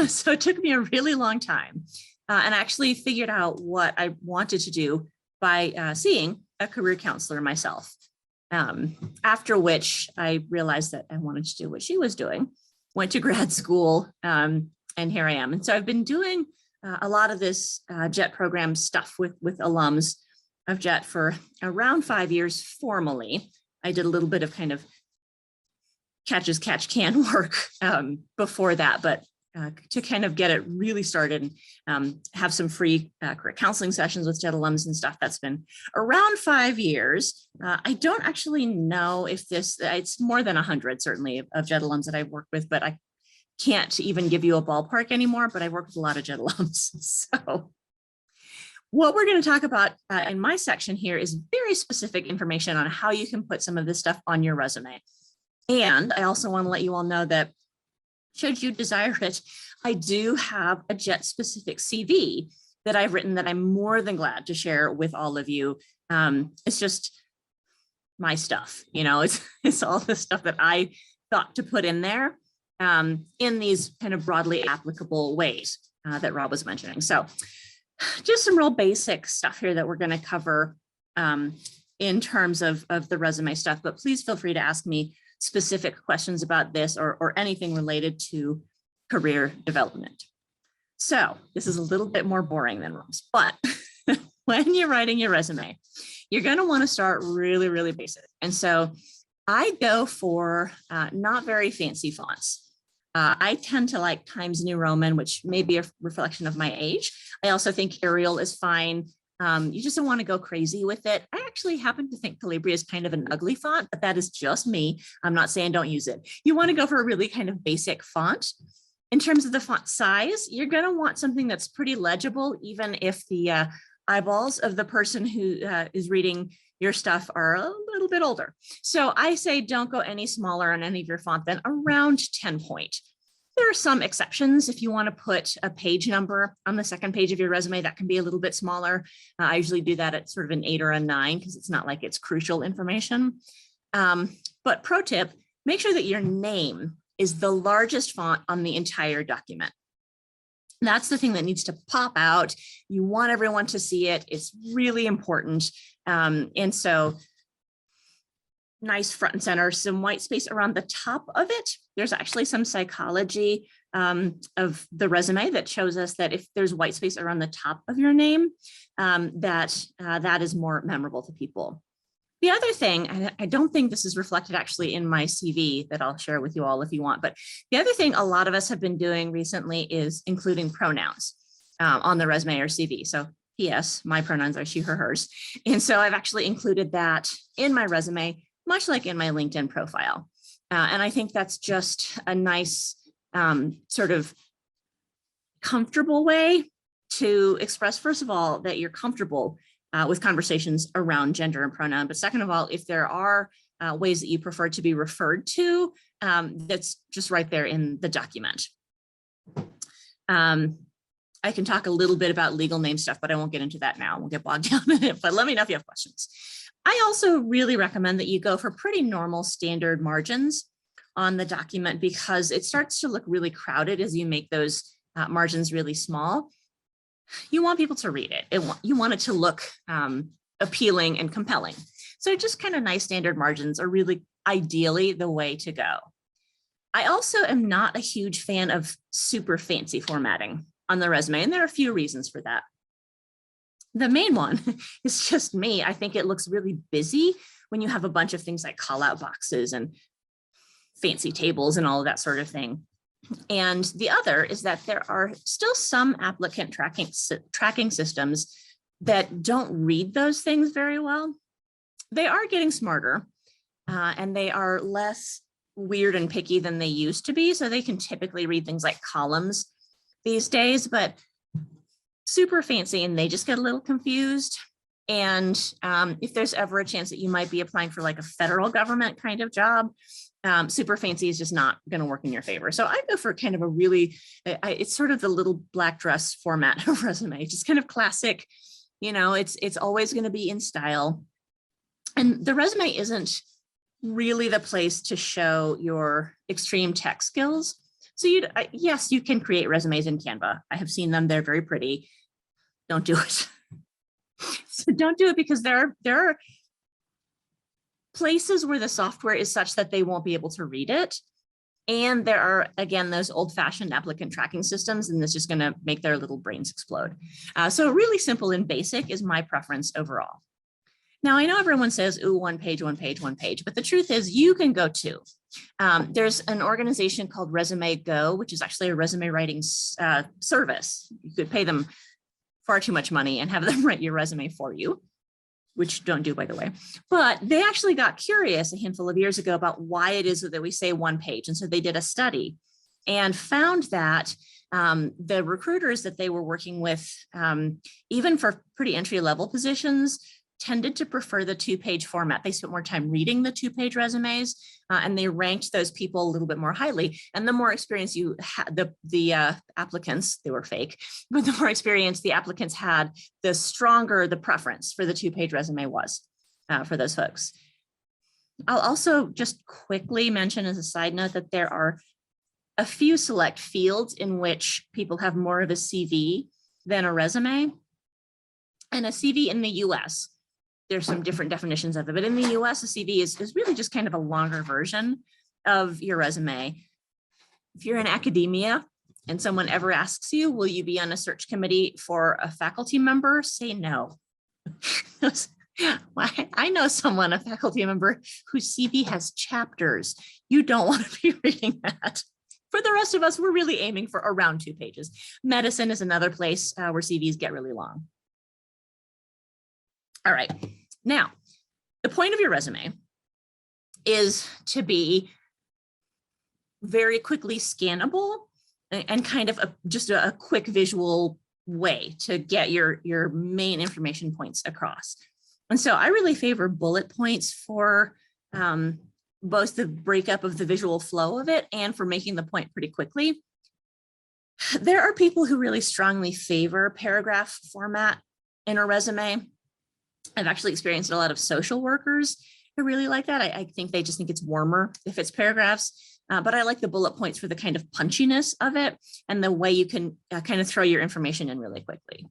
So it took me a really long time and I actually figured out what I wanted to do by seeing a career counselor myself. After which I realized that I wanted to do what she was doing, went to grad school, and here I am. And so I've been doing a lot of this JET program stuff with alums of JET for around 5 years formally. I did a little bit of kind of catch as catch can work before that, but to kind of get it really started and have some free career counseling sessions with JET alums and stuff. That's been around 5 years. I don't actually know if it's more than 100 certainly of JET alums that I've worked with, but I can't even give you a ballpark anymore, but I work with a lot of JET alums. So what we're going to talk about in my section here is very specific information on how you can put some of this stuff on your resume. And I also want to let you all know that should you desire it, I do have a JET specific CV that I've written that I'm more than glad to share with all of you. It's just my stuff, you know, it's all the stuff that I thought to put in there in these kind of broadly applicable ways that Rob was mentioning. So just some real basic stuff here that we're going to cover in terms of the resume stuff, but please feel free to ask me specific questions about this or anything related to career development. So this is a little bit more boring than Rob's, but when you're writing your resume, you're going to want to start really, really basic. And so I go for not very fancy fonts. I tend to like Times New Roman, which may be a reflection of my age. I also think Arial is fine. You just don't want to go crazy with it. I actually happen to think Calibri is kind of an ugly font, but that is just me. I'm not saying don't use it. You want to go for a really kind of basic font. In terms of the font size, you're going to want something that's pretty legible, even if the eyeballs of the person who is reading your stuff are a little bit older. So I say don't go any smaller on any of your font than around 10 point. There are some exceptions. If you want to put a page number on the second page of your resume, that can be a little bit smaller. I usually do that at sort of an 8 or a 9 because it's not like it's crucial information. But pro tip, make sure that your name is the largest font on the entire document. That's the thing that needs to pop out. You want everyone to see it. It's really important. And so nice front and center, some white space around the top of it. There's actually some psychology of the resume that shows us that if there's white space around the top of your name, that is more memorable to people. The other thing, and I don't think this is reflected actually in my CV that I'll share with you all if you want, but the other thing a lot of us have been doing recently is including pronouns on the resume or CV. So P.S., my pronouns are she, her, hers. And so I've actually included that in my resume, much like in my LinkedIn profile. And I think that's just a nice sort of comfortable way to express, first of all, that you're comfortable with conversations around gender and pronoun. But second of all, if there are ways that you prefer to be referred to, that's just right there in the document. I can talk a little bit about legal name stuff, but I won't get into that now. We'll get bogged down in it, but let me know if you have questions. I also really recommend that you go for pretty normal standard margins on the document because it starts to look really crowded as you make those margins really small. You want people to read it. You want it to look appealing and compelling. So just kind of nice standard margins are really ideally the way to go. I also am not a huge fan of super fancy formatting on the resume, and there are a few reasons for that. The main one is just me. I think it looks really busy when you have a bunch of things like call out boxes and fancy tables and all of that sort of thing. And the other is that there are still some applicant tracking systems that don't read those things very well. They are getting smarter and they are less weird and picky than they used to be. So they can typically read things like columns these days, but super fancy and they just get a little confused. And if there's ever a chance that you might be applying for like a federal government kind of job, super fancy is just not going to work in your favor. So I go for kind of a really, it's sort of the little black dress format of resume, just kind of classic, you know, it's always going to be in style. And the resume isn't really the place to show your extreme tech skills. So yes, you can create resumes in Canva. I have seen them. They're very pretty. Don't do it. So don't do it because there are places where the software is such that they won't be able to read it. And there are, again, those old-fashioned applicant tracking systems, and it's just going to make their little brains explode. So really simple and basic is my preference overall. Now, I know everyone says, ooh, one page, but the truth is you can go two. There's an organization called Resume Go, which is actually a resume writing service. You could pay them far too much money and have them write your resume for you, which don't do, by the way. But they actually got curious a handful of years ago about why it is that we say one page. And so they did a study and found that the recruiters that they were working with, even for pretty entry-level positions, tended to prefer the two-page format. They spent more time reading the two-page resumes, and they ranked those people a little bit more highly. And the more experience you had, the applicants, they were fake, but the more experience the applicants had, the stronger the preference for the two-page resume was for those folks. I'll also just quickly mention as a side note that there are a few select fields in which people have more of a CV than a resume. And a CV in the US, there's some different definitions of it, but in the US, a CV is really just kind of a longer version of your resume. If you're in academia and someone ever asks you, will you be on a search committee for a faculty member? Say no. I know someone, a faculty member, whose CV has chapters. You don't want to be reading that. For the rest of us, we're really aiming for around 2 pages. Medicine is another place where CVs get really long. All right, now, the point of your resume is to be very quickly scannable and kind of just a quick visual way to get your main information points across. And so I really favor bullet points for both the breakup of the visual flow of it and for making the point pretty quickly. There are people who really strongly favor paragraph format in a resume. I've actually experienced a lot of social workers who really like that. I think they just think it's warmer if it's paragraphs, but I like the bullet points for the kind of punchiness of it and the way you can kind of throw your information in really quickly.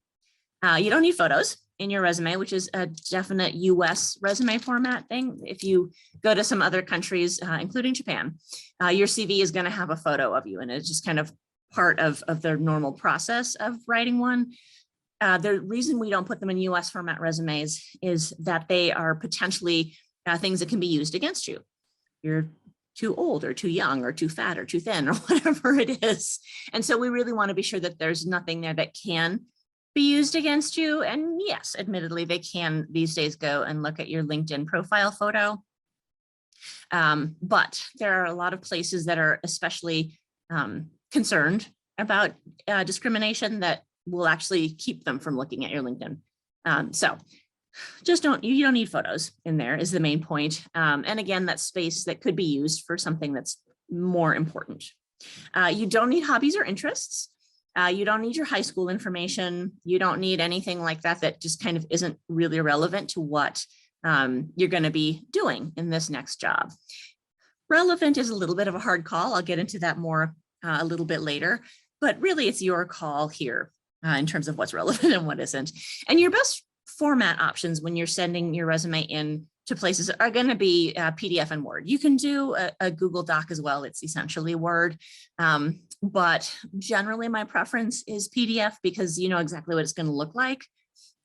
You don't need photos in your resume, which is a definite US resume format thing. If you go to some other countries, including Japan, your CV is going to have a photo of you, and it's just kind of part of the normal process of writing one. The reason we don't put them in US format resumes is that they are potentially things that can be used against you. You're too old or too young or too fat or too thin or whatever it is. And so we really want to be sure that there's nothing there that can be used against you. And yes, admittedly, they can these days go and look at your LinkedIn profile photo. But there are a lot of places that are especially concerned about discrimination that will actually keep them from looking at your LinkedIn. So just you don't need photos in there is the main point. And again, that space that could be used for something that's more important. You don't need hobbies or interests. You don't need your high school information. You don't need anything like that that just kind of isn't really relevant to what you're going to be doing in this next job. Relevant is a little bit of a hard call. I'll get into that more a little bit later, but really it's your call here in terms of what's relevant and what isn't. And your best format options when you're sending your resume in to places are going to be PDF and Word. You can do a Google Doc as well. It's essentially Word. But generally my preference is PDF because you know exactly what it's going to look like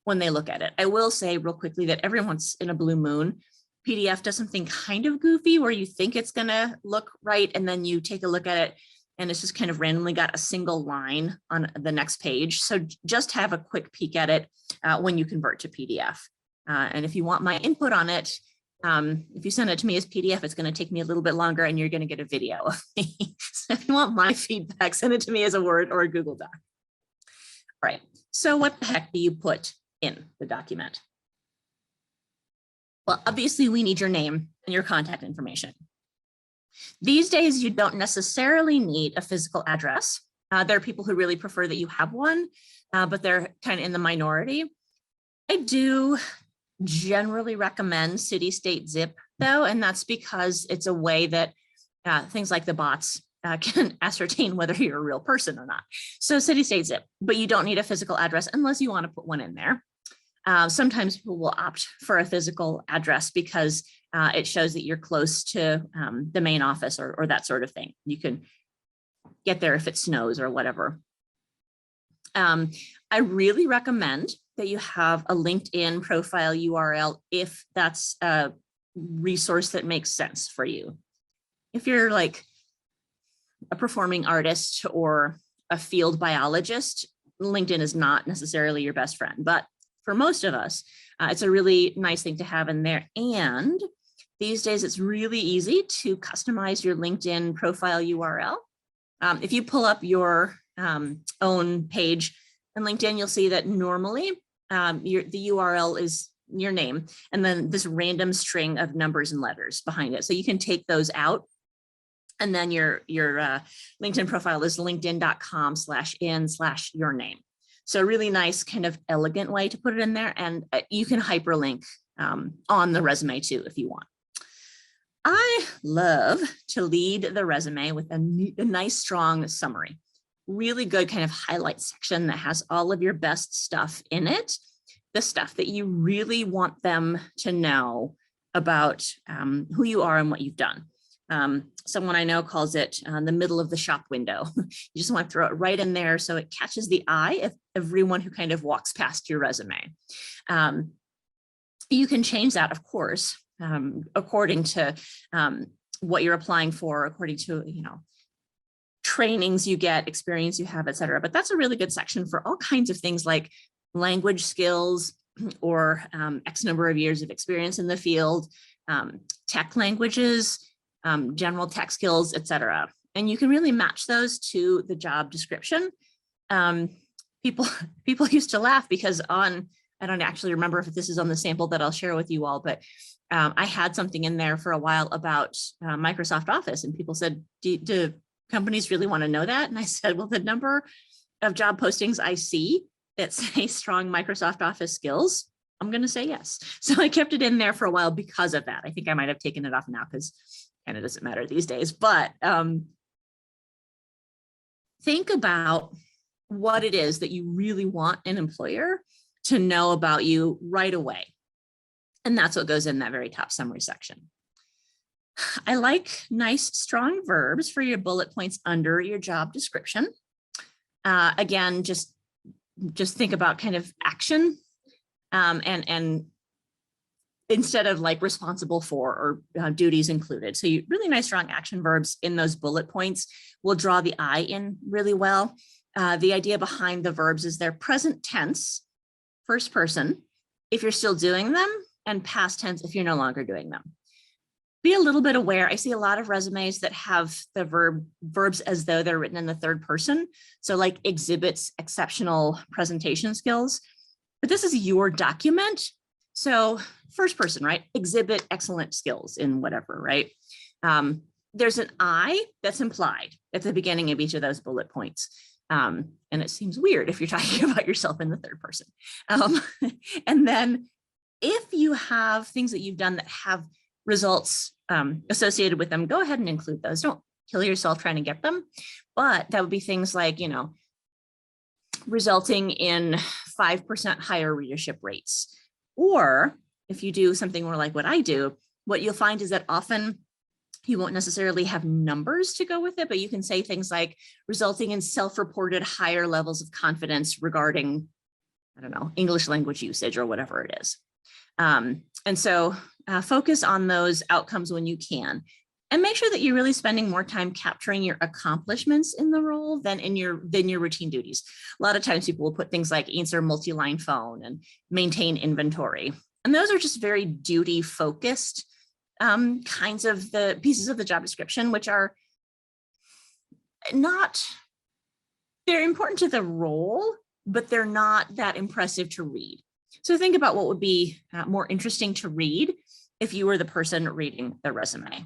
when they look at it. I will say real quickly that every once in a blue moon, PDF does something kind of goofy where you think it's going to look right. And then you take a look at it and it's just kind of randomly got a single line on the next page. So just have a quick peek at it when you convert to PDF. And if you want my input on it, if you send it to me as PDF, it's going to take me a little bit longer and you're going to get a video of me. So if you want my feedback, send it to me as a Word or a Google Doc. All right, so what the heck do you put in the document? Well, obviously we need your name and your contact information. These days, you don't necessarily need a physical address. There are people who really prefer that you have one, but they're kind of in the minority. I do generally recommend city, state, zip though, and that's because it's a way that things like the bots can ascertain whether you're a real person or not. So city, state, zip, but you don't need a physical address unless you want to put one in there. Sometimes people will opt for a physical address because it shows that you're close to the main office or that sort of thing. You can get there if it snows or whatever. I really recommend that you have a LinkedIn profile URL if that's a resource that makes sense for you. If you're like a performing artist or a field biologist, LinkedIn is not necessarily your best friend, but for most of us, it's a really nice thing to have in there. And these days, it's really easy to customize your LinkedIn profile URL. If you pull up your own page in LinkedIn, you'll see that normally the URL is your name and then this random string of numbers and letters behind it. So you can take those out. And then your LinkedIn profile is linkedin.com/in/your name. So really nice kind of elegant way to put it in there. And you can hyperlink on the resume too, if you want. I love to lead the resume with a nice, strong summary. Really good kind of highlight section that has all of your best stuff in it. The stuff that you really want them to know about who you are and what you've done. Someone I know calls it the middle of the shop window. You just want to throw it right in there so it catches the eye of everyone who kind of walks past your resume. You can change that, of course, according to what you're applying for, according to, trainings you get, experience you have, et cetera. But that's a really good section for all kinds of things like language skills or X number of years of experience in the field, tech languages, general tech skills, et cetera. And you can really match those to the job description. People used to laugh because I don't actually remember if this is on the sample that I'll share with you all, but I had something in there for a while about Microsoft Office, and people said, do companies really want to know that? And I said, well, the number of job postings I see that say strong Microsoft Office skills, I'm going to say yes. So I kept it in there for a while because of that. I think I might have taken it off now because kind of doesn't matter these days, but think about what it is that you really want an employer to know about you right away. And that's what goes in that very top summary section. I like nice, strong verbs for your bullet points under your job description. Again, just think about kind of action and instead of like responsible for or duties included. So you really nice, strong action verbs in those bullet points will draw the eye in really well. The idea behind the verbs is they're present tense, first person, if you're still doing them, and past tense if you're no longer doing them. Be a little bit aware. I see a lot of resumes that have the verbs as though they're written in the third person. So like exhibits exceptional presentation skills, but this is your document. So first person, right? Exhibit excellent skills in whatever, right? There's an I that's implied at the beginning of each of those bullet points. And it seems weird if you're talking about yourself in the third person. And then if you have things that you've done that have results associated with them, go ahead and include those. Don't kill yourself trying to get them, but that would be things like, resulting in 5% higher readership rates. Or if you do something more like what I do, what you'll find is that often you won't necessarily have numbers to go with it, but you can say things like resulting in self-reported higher levels of confidence regarding, English language usage or whatever it is. And so focus on those outcomes when you can, and make sure that you're really spending more time capturing your accomplishments in the role than your routine duties. A lot of times people will put things like answer multi-line phone and maintain inventory. And those are just very duty focused kinds of the pieces of the job description, which are they're important to the role, but they're not that impressive to read. So think about what would be more interesting to read if you were the person reading the resume.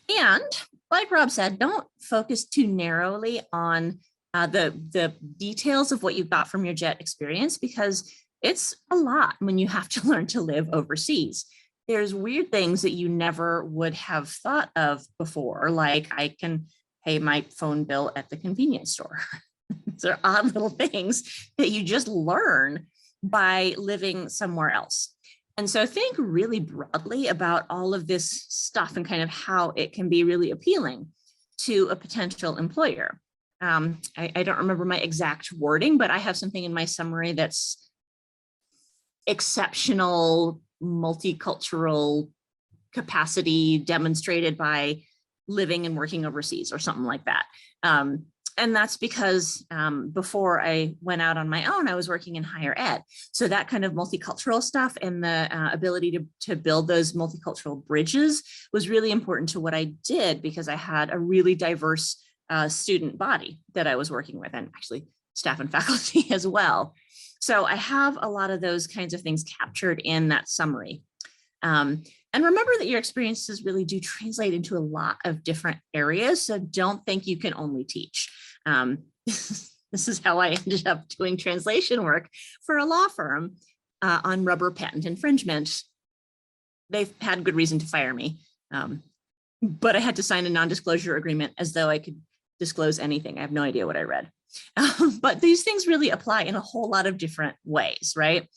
And like Rob said, don't focus too narrowly on the details of what you've got from your JET experience, because it's a lot when you have to learn to live overseas. There's weird things that you never would have thought of before, like I can pay my phone bill at the convenience store. These are odd little things that you just learn by living somewhere else. And so think really broadly about all of this stuff and kind of how it can be really appealing to a potential employer. I don't remember my exact wording, but I have something in my summary that's exceptional multicultural capacity demonstrated by living and working overseas or something like that. And that's because before I went out on my own, I was working in higher ed. So that kind of multicultural stuff and the ability to build those multicultural bridges was really important to what I did, because I had a really diverse student body that I was working with, and actually staff and faculty as well. So I have a lot of those kinds of things captured in that summary. And remember that your experiences really do translate into a lot of different areas. So don't think you can only teach. This is how I ended up doing translation work for a law firm on rubber patent infringement. They've had good reason to fire me, but I had to sign a non-disclosure agreement as though I could disclose anything. I have no idea what I read. But these things really apply in a whole lot of different ways, right?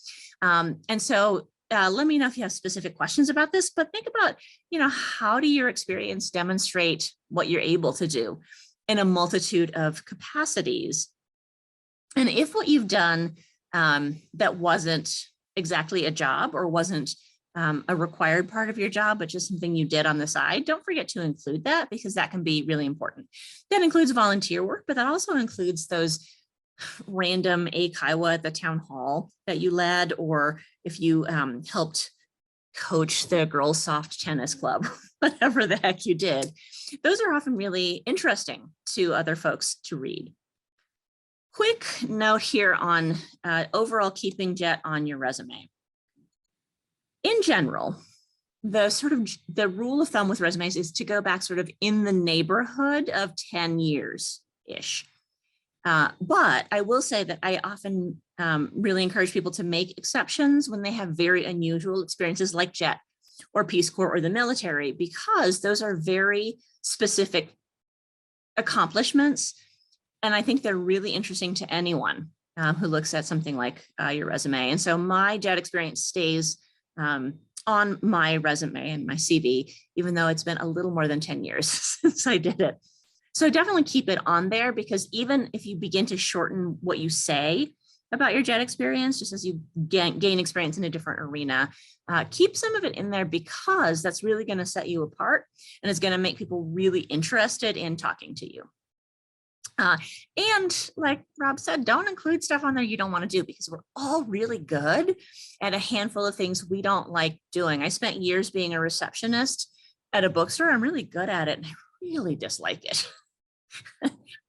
And so let me know if you have specific questions about this, but think about, how do your experience demonstrate what you're able to do in a multitude of capacities? And if what you've done that wasn't exactly a job or wasn't a required part of your job, but just something you did on the side, don't forget to include that, because that can be really important. That includes volunteer work, but that also includes those random eikaiwa at the town hall that you led, or if you helped coach the girls soft tennis club, whatever the heck you did. Those are often really interesting to other folks to read. Quick note here on overall keeping JET on your resume. In general, the rule of thumb with resumes is to go back sort of in the neighborhood of 10 years-ish. But I will say that I often really encourage people to make exceptions when they have very unusual experiences like JET or Peace Corps or the military, because those are very specific accomplishments. And I think they're really interesting to anyone who looks at something like your resume. And so my JET experience stays on my resume and my CV, even though it's been a little more than 10 years since I did it. So definitely keep it on there, because even if you begin to shorten what you say about your JET experience, just as you gain experience in a different arena, keep some of it in there, because that's really going to set you apart and it's going to make people really interested in talking to you. And like Rob said, don't include stuff on there you don't want to do, because we're all really good at a handful of things we don't like doing. I spent years being a receptionist at a bookstore. I'm really good at it, and I really dislike it.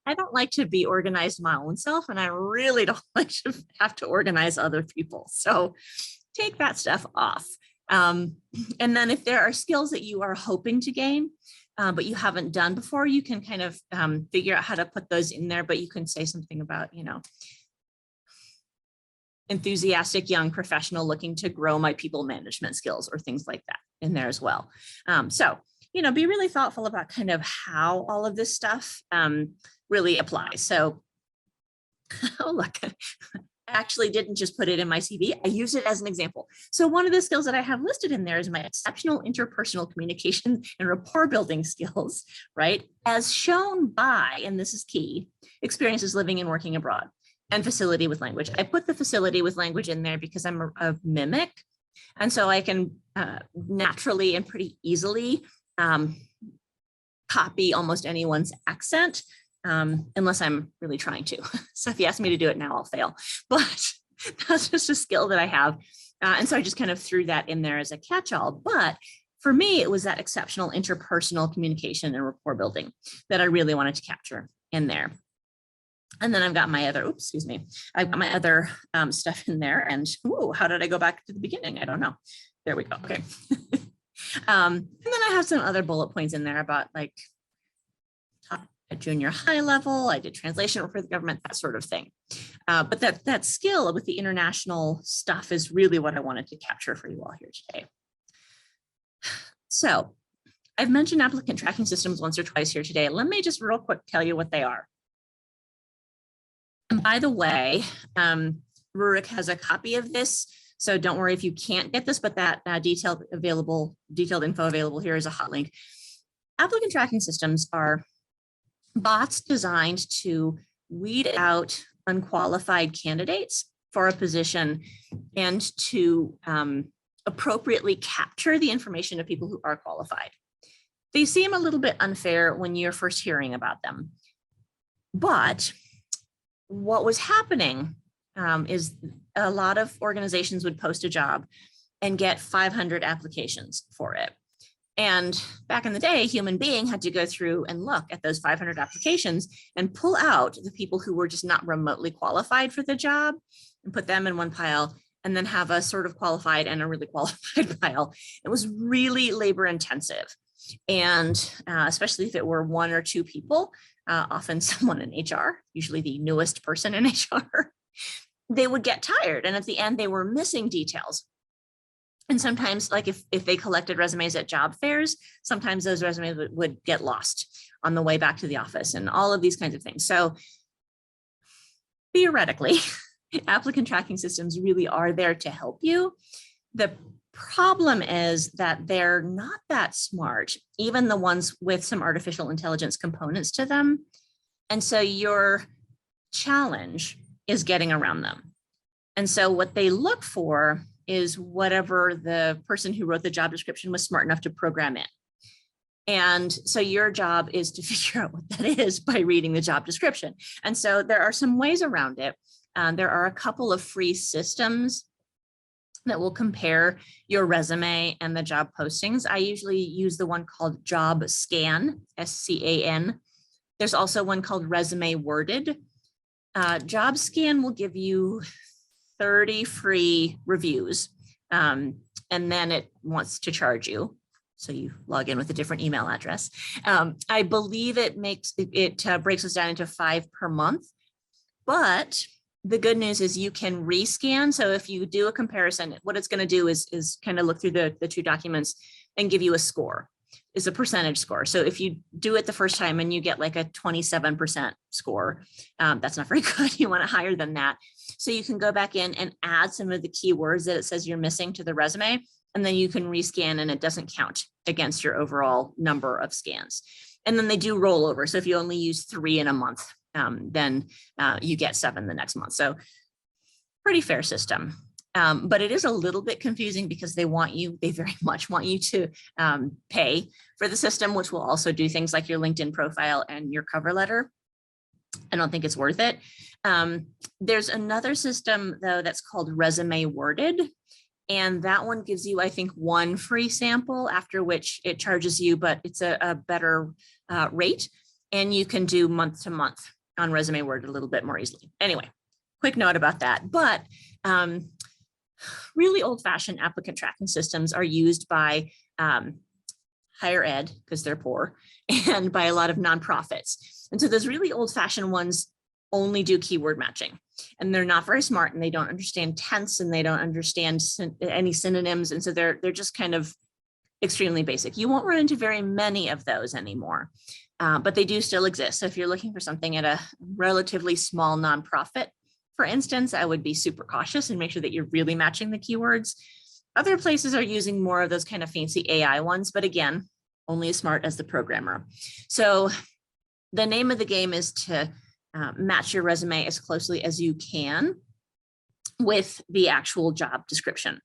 I don't like to be organized my own self, and I really don't like to have to organize other people. So take that stuff off. And then if there are skills that you are hoping to gain, but you haven't done before, you can kind of figure out how to put those in there, but you can say something about, enthusiastic young professional looking to grow my people management skills or things like that in there as well. So, be really thoughtful about kind of how all of this stuff really applies. So, oh, look, I actually didn't just put it in my CV. I used it as an example. So one of the skills that I have listed in there is my exceptional interpersonal communication and rapport building skills, right? As shown by, and this is key, experiences living and working abroad, and facility with language. I put the facility with language in there because I'm a mimic. And so I can naturally and pretty easily copy almost anyone's accent, unless I'm really trying to. So if you ask me to do it now, I'll fail. But that's just a skill that I have. And so I just kind of threw that in there as a catch-all. But for me, it was that exceptional interpersonal communication and rapport building that I really wanted to capture in there. And then I've got my other, I've got my other stuff in there. And how did I go back to the beginning? I don't know. There we go. Okay. And then I have some other bullet points in there about like at junior high level, I did translation for the government, that sort of thing. But that skill with the international stuff is really what I wanted to capture for you all here today. So I've mentioned applicant tracking systems once or twice here today. Let me just real quick tell you what they are. And by the way, Rurik has a copy of this, so don't worry if you can't get this, but that detailed info available here is a hot link. Applicant tracking systems are bots designed to weed out unqualified candidates for a position and to appropriately capture the information of people who are qualified. They seem a little bit unfair when you're first hearing about them. But what was happening is a lot of organizations would post a job and get 500 applications for it. And back in the day, a human being had to go through and look at those 500 applications and pull out the people who were just not remotely qualified for the job and put them in one pile, and then have a sort of qualified and a really qualified pile. It was really labor intensive. And especially if it were one or two people, often someone in HR, usually the newest person in HR, they would get tired. And at the end, they were missing details. And sometimes, like if they collected resumes at job fairs, sometimes those resumes would get lost on the way back to the office and all of these kinds of things. So theoretically, applicant tracking systems really are there to help you. The problem is that they're not that smart, even the ones with some artificial intelligence components to them. And so your challenge is getting around them. And so what they look for is whatever the person who wrote the job description was smart enough to program in. And so your job is to figure out what that is by reading the job description. And so there are some ways around it. There are a couple of free systems that will compare your resume and the job postings. I usually use the one called Job Scan, SCAN. There's also one called Resume Worded. Job Scan will give you 30 free reviews, and then it wants to charge you. So you log in with a different email address. I believe it breaks us down into 5 per month, but the good news is you can rescan. So if you do a comparison, what it's going to do is kind of look through the two documents and give you a score. Is a percentage score. So if you do it the first time and you get like a 27% score, that's not very good. You want it higher than that. So you can go back in and add some of the keywords that it says you're missing to the resume, and then you can rescan and it doesn't count against your overall number of scans. And then they do roll over. So if you only use 3 in a month, then you get 7 the next month. So pretty fair system. But it is a little bit confusing because they very much want you to pay for the system, which will also do things like your LinkedIn profile and your cover letter. I don't think it's worth it. There's another system though that's called Resume Worded. And that one gives you, I think, 1 free sample, after which it charges you, but it's a better rate. And you can do month to month on Resume Worded a little bit more easily. Anyway, quick note about that. But really old-fashioned applicant tracking systems are used by higher ed, because they're poor, and by a lot of nonprofits. And so those really old-fashioned ones only do keyword matching, and they're not very smart, and they don't understand tense, and they don't understand any synonyms. And so they're just kind of extremely basic. You won't run into very many of those anymore, but they do still exist. So if you're looking for something at a relatively small nonprofit, for instance, I would be super cautious and make sure that you're really matching the keywords. Other places are using more of those kind of fancy AI ones, but again, only as smart as the programmer. So the name of the game is to match your resume as closely as you can with the actual job description.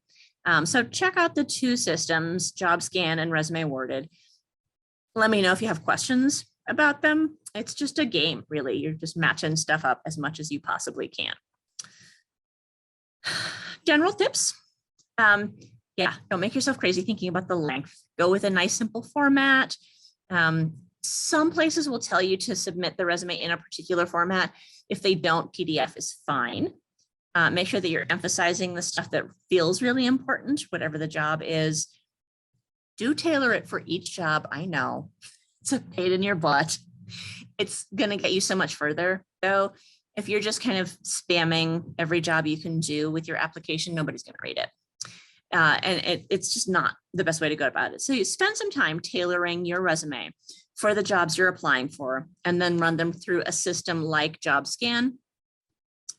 So check out the 2 systems, Job Scan and Resume Worded. Let me know if you have questions about them. It's just a game, really. You're just matching stuff up as much as you possibly can. General tips. Yeah, don't make yourself crazy thinking about the length. Go with a nice, simple format. Some places will tell you to submit the resume in a particular format. If they don't, PDF is fine. Make sure that you're emphasizing the stuff that feels really important, whatever the job is. Do tailor it for each job. I know it's a pain in your butt. It's going to get you so much further. So if you're just kind of spamming every job you can do with your application, nobody's going to read it. And it's just not the best way to go about it. So you spend some time tailoring your resume for the jobs you're applying for, and then run them through a system like JobScan,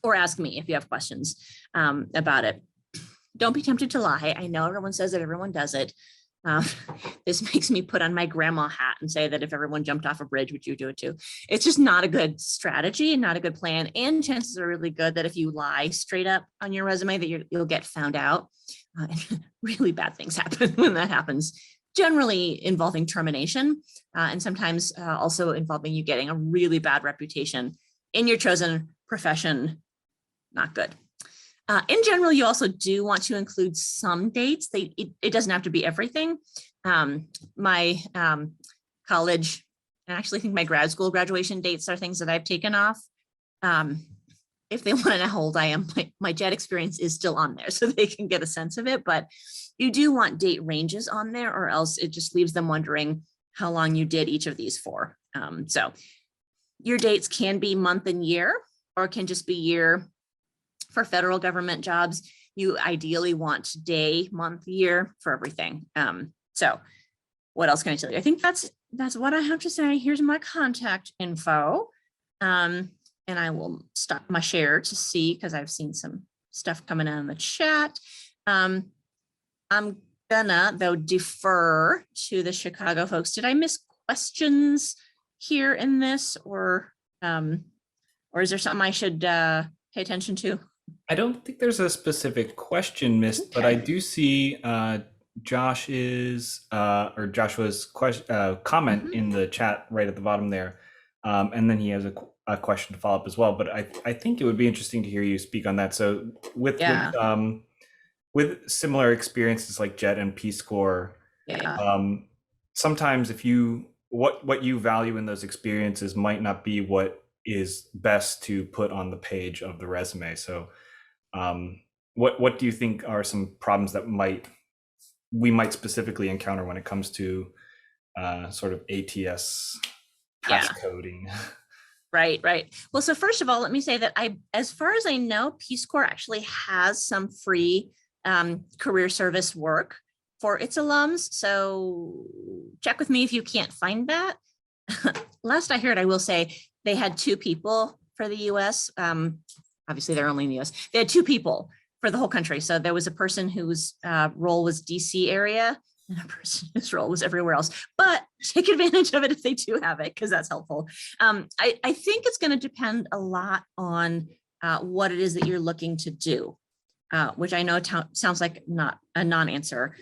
or ask me if you have questions about it. Don't be tempted to lie. I know everyone says that, everyone does it. Um, this makes me put on my grandma hat and say that if everyone jumped off a bridge, would you do it too? It's just not a good strategy and not a good plan. And chances are really good that if you lie straight up on your resume, that you'll get found out. Really bad things happen when that happens, generally involving termination, and sometimes also involving you getting a really bad reputation in your chosen profession. Not good. In general, you also do want to include some dates. It doesn't have to be everything. My college, and actually I think my grad school graduation dates are things that I've taken off. If they want to know how old I am, my JET experience is still on there so they can get a sense of it, but you do want date ranges on there, or else it just leaves them wondering how long you did each of these for. So your dates can be month and year, or it can just be year. For federal government jobs, you ideally want day, month, year for everything. So what else can I tell you? I think that's what I have to say. Here's my contact info. And I will stop my share to see, because I've seen some stuff coming in the chat. I'm gonna, though, defer to the Chicago folks. Did I miss questions here in this, or is there something I should pay attention to? I don't think there's a specific question missed, but I do see Joshua's comment in the chat right at the bottom there. And then he has a question to follow up as well. But I think it would be interesting to hear you speak on that. So with similar experiences like JET and Peace Corps, sometimes if what you value in those experiences might not be what is best to put on the page of the resume. So what do you think are some problems that we might specifically encounter when it comes to sort of ATS passcoding? Right. Well, so first of all, let me say that as far as I know, Peace Corps actually has some free career service work for its alums. So check with me if you can't find that. Last I heard, I will say they had 2 people for the US. Obviously they're only in the US. They had 2 people for the whole country. So there was a person whose role was DC area, and a person whose role was everywhere else, but take advantage of it if they do have it, because that's helpful. I think it's going to depend a lot on what it is that you're looking to do, which I know sounds like not a non-answer.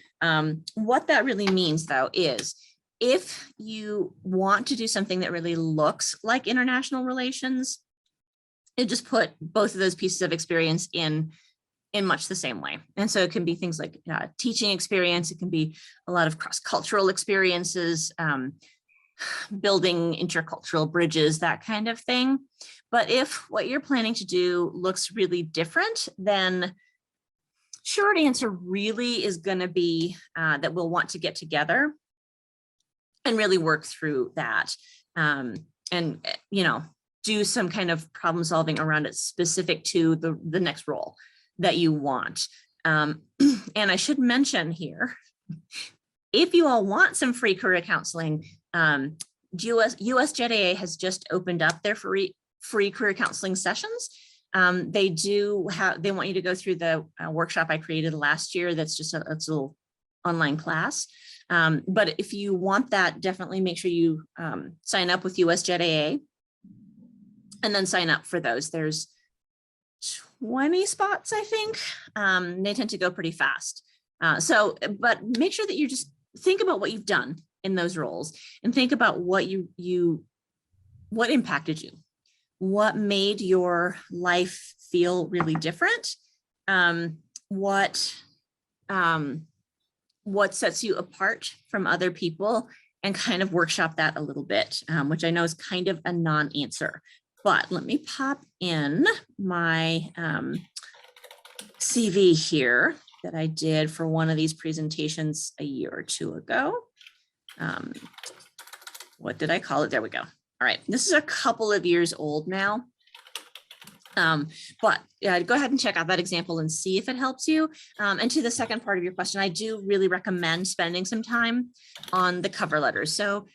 What that really means, though, is if you want to do something that really looks like international relations, it just put both of those pieces of experience in much the same way. And so it can be things like teaching experience. It can be a lot of cross-cultural experiences, building intercultural bridges, that kind of thing. But if what you're planning to do looks really different, then short answer really is going to be that we'll want to get together and really work through that. And, do some kind of problem solving around it specific to the next role that you want. And I should mention here, if you all want some free career counseling, US JETAA has just opened up their free career counseling sessions. They want you to go through the workshop I created last year. That's just a little online class. But if you want that, definitely make sure you sign up with US JETAA and then sign up for those. There's 20 spots, I think. They tend to go pretty fast. But make sure that you just think about what you've done in those roles and think about what what impacted you, what made your life feel really different, what sets you apart from other people, and kind of workshop that a little bit, which I know is kind of a non-answer. But let me pop in my CV here that I did for one of these presentations a year or 2 ago. What did I call it? There we go. All right, this is a couple of years old now. But go ahead and check out that example and see if it helps you. And to the second part of your question, I do really recommend spending some time on the cover letters. So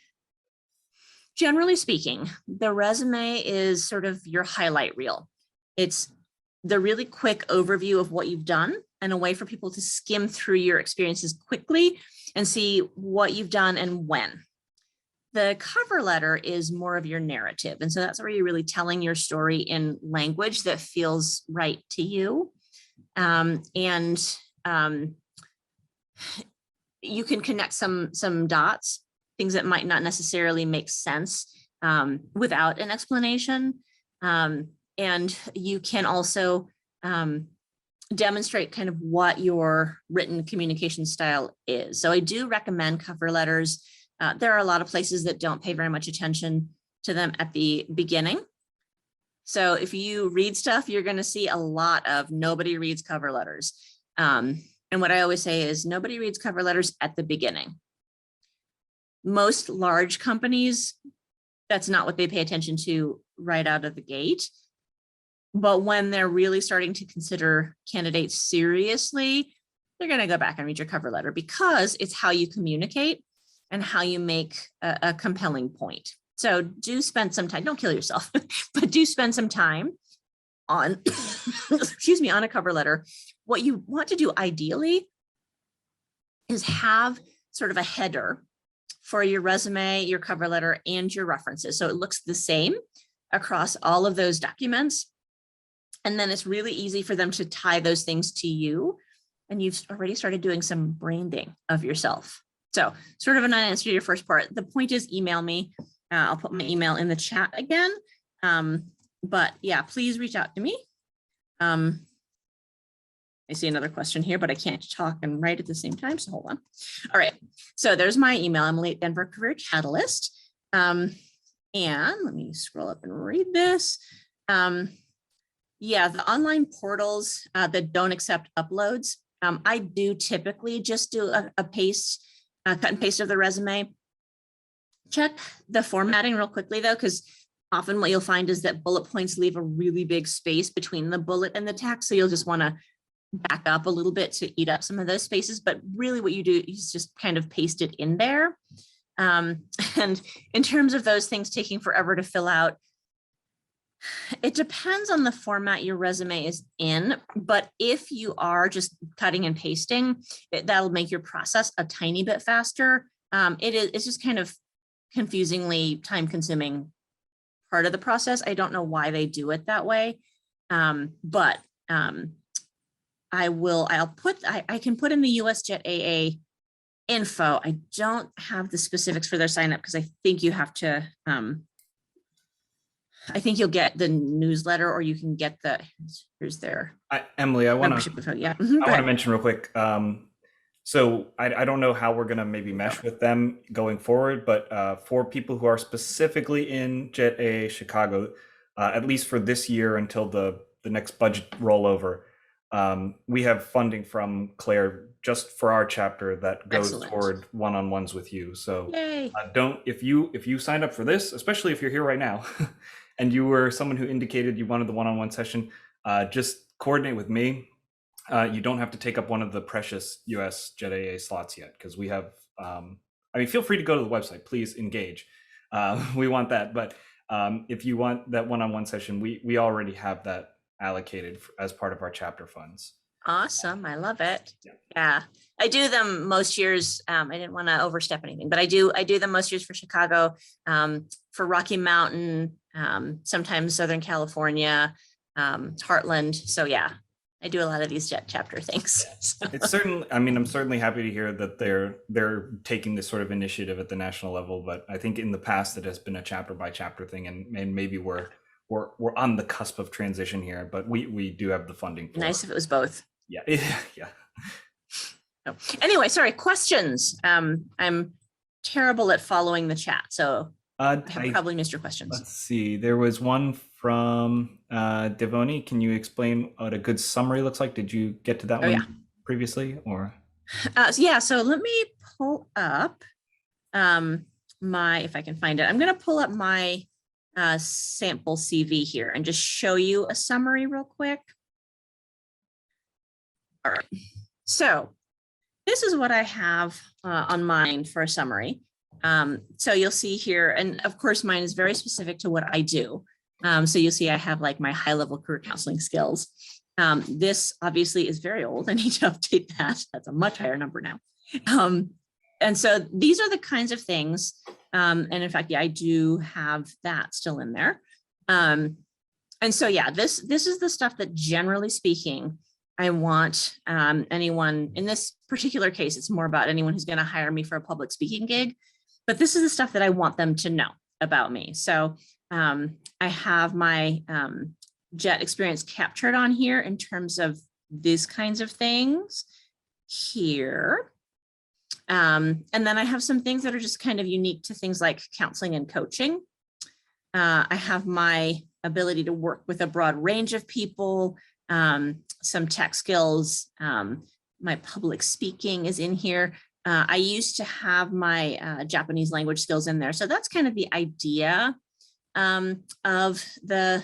generally speaking, the resume is sort of your highlight reel. It's the really quick overview of what you've done and a way for people to skim through your experiences quickly and see what you've done and when. The cover letter is more of your narrative. And so that's where you're really telling your story in language that feels right to you. You can connect some dots, things that might not necessarily make sense without an explanation. And you can also demonstrate kind of what your written communication style is. So I do recommend cover letters. There are a lot of places that don't pay very much attention to them at the beginning. So if you read stuff, you're going to see a lot of nobody reads cover letters. And what I always say is nobody reads cover letters at the beginning. Most large companies, that's not what they pay attention to right out of the gate. But when they're really starting to consider candidates seriously, they're going to go back and read your cover letter because it's how you communicate and how you make a compelling point. So do spend some time, don't kill yourself, but do spend some time on, excuse me, on a cover letter. What you want to do ideally is have sort of a header for your resume, your cover letter, and your references. So it looks the same across all of those documents. And then it's really easy for them to tie those things to you. And you've already started doing some branding of yourself. So sort of an answer to your first part. The point is email me. I'll put my email in the chat again. But yeah, please reach out to me. I see another question here, but I can't talk and write at the same time. So hold on. All right. So there's my email, Emily at Denver Career Catalyst. And let me scroll up and read this. Yeah, the online portals that don't accept uploads. I do typically just do a cut and paste of the resume. Check the formatting real quickly though, because often what you'll find is that bullet points leave a really big space between the bullet and the text. So you'll just want to back up a little bit to eat up some of those spaces. But really what you do is just kind of paste it in there. And in terms of those things taking forever to fill out, it depends on the format your resume is in, but if you are just cutting and pasting, that'll make your process a tiny bit faster. It's just kind of confusingly time-consuming part of the process. I don't know why they do it that way, but I can put in the US JETAA info. I don't have the specifics for their sign up because I think you have to. I think you'll get the newsletter, or you can get here's their Emily, I want to, yeah. I want to mention real quick. So I don't know how we're going to maybe mesh with them going forward, but for people who are specifically in JETAA Chicago, at least for this year until the next budget rollover, we have funding from Claire just for our chapter that goes toward one-on-ones with you. So if you signed up for this, especially if you're here right now, and you were someone who indicated you wanted the one-on-one session, just coordinate with me. You don't have to take up one of the precious US JETAA slots yet, because we have, feel free to go to the website, please engage. We want that, but if you want that one-on-one session, we already have that allocated as part of our chapter funds. Awesome, I love it. Yeah, I do them most years. I didn't want to overstep anything, but I do them most years for Chicago, for Rocky Mountain, sometimes Southern California, Heartland. So yeah, I do a lot of these chapter things. So. It's certainly, I'm certainly happy to hear that they're taking this sort of initiative at the national level, but I think in the past it has been a chapter by chapter thing, and maybe we're on the cusp of transition here, but we do have the funding. Nice if it was both. Yeah. Yeah. Oh. Anyway, sorry, questions. I'm terrible at following the chat, so I probably missed your questions. Let's see. There was one from Devoni. Can you explain what a good summary looks like? Did you get to that one previously, or? Yeah. So let me pull up if I can find it. I'm going to pull up my sample CV here and just show you a summary real quick. All right. So this is what I have on mine for a summary. So you'll see here, and of course mine is very specific to what I do. So you'll see I have like my high-level career counseling skills. This obviously is very old. I need to update that. That's a much higher number now. And so these are the kinds of things. And in fact, yeah, I do have that still in there. And so, yeah, this is the stuff that generally speaking, I want anyone, in this particular case, it's more about anyone who's going to hire me for a public speaking gig, but this is the stuff that I want them to know about me. So I have my JET experience captured on here in terms of these kinds of things here. And then I have some things that are just kind of unique to things like counseling and coaching. I have my ability to work with a broad range of people, some tech skills, my public speaking is in here. I used to have my Japanese language skills in there. So that's kind of the idea of the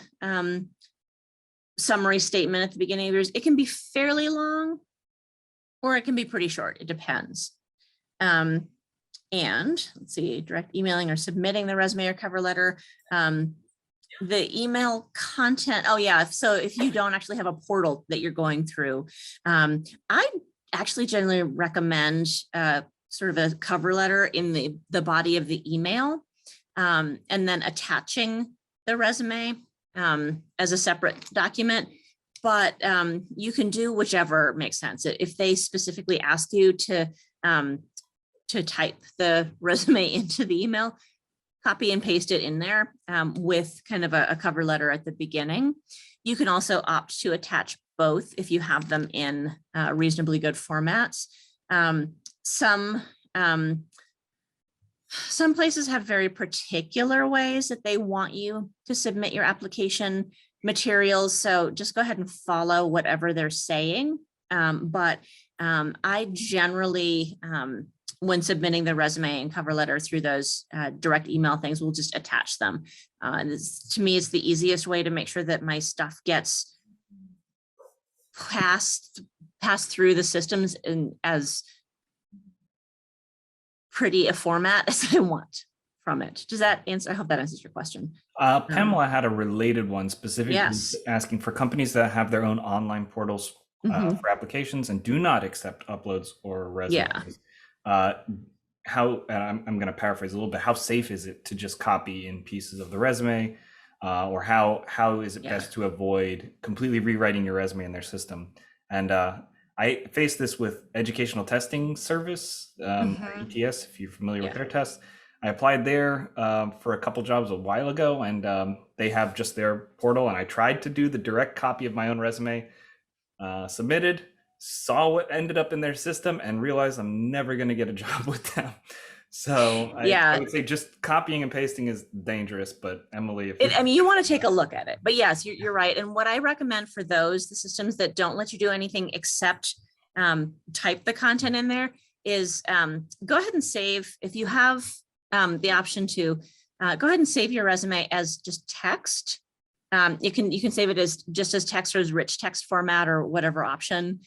summary statement at the beginning of yours. It can be fairly long or it can be pretty short. It depends. And let's see, direct emailing or submitting the resume or cover letter. The email content. Oh yeah. So if you don't actually have a portal that you're going through, I actually generally recommend sort of a cover letter in the body of the email, and then attaching the resume as a separate document. But you can do whichever makes sense. If they specifically ask you to type the resume into the email, copy and paste it in there with kind of a cover letter at the beginning. You can also opt to attach both if you have them in reasonably good formats. Some places have very particular ways that they want you to submit your application materials. So just go ahead and follow whatever they're saying. But I generally, when submitting the resume and cover letter through those direct email things, we'll just attach them. And to me, it's the easiest way to make sure that my stuff gets passed through the systems in as pretty a format as I want from it. Does that answer? I hope that answers your question. Pamela had a related one specifically Yes. asking for companies that have their own online portals for applications and do not accept uploads or resumes. How, and I'm going to paraphrase a little bit, how safe is it to just copy in pieces of the resume, or how is it best to avoid completely rewriting your resume in their system? And I faced this with Educational Testing Service, ETS, if you're familiar with their tests. I applied there for a couple jobs a while ago, and they have just their portal, and I tried to do the direct copy of my own resume, submitted, saw what ended up in their system, and realized I'm never going to get a job with them. So I would say just copying and pasting is dangerous, but Emily, I mean, you want to take a look at it, but yes, you're right. And what I recommend for the systems that don't let you do anything except type the content in there is go ahead and save. If you have the option to go ahead and save your resume as just text. You can save it as just as text or as rich text format or whatever option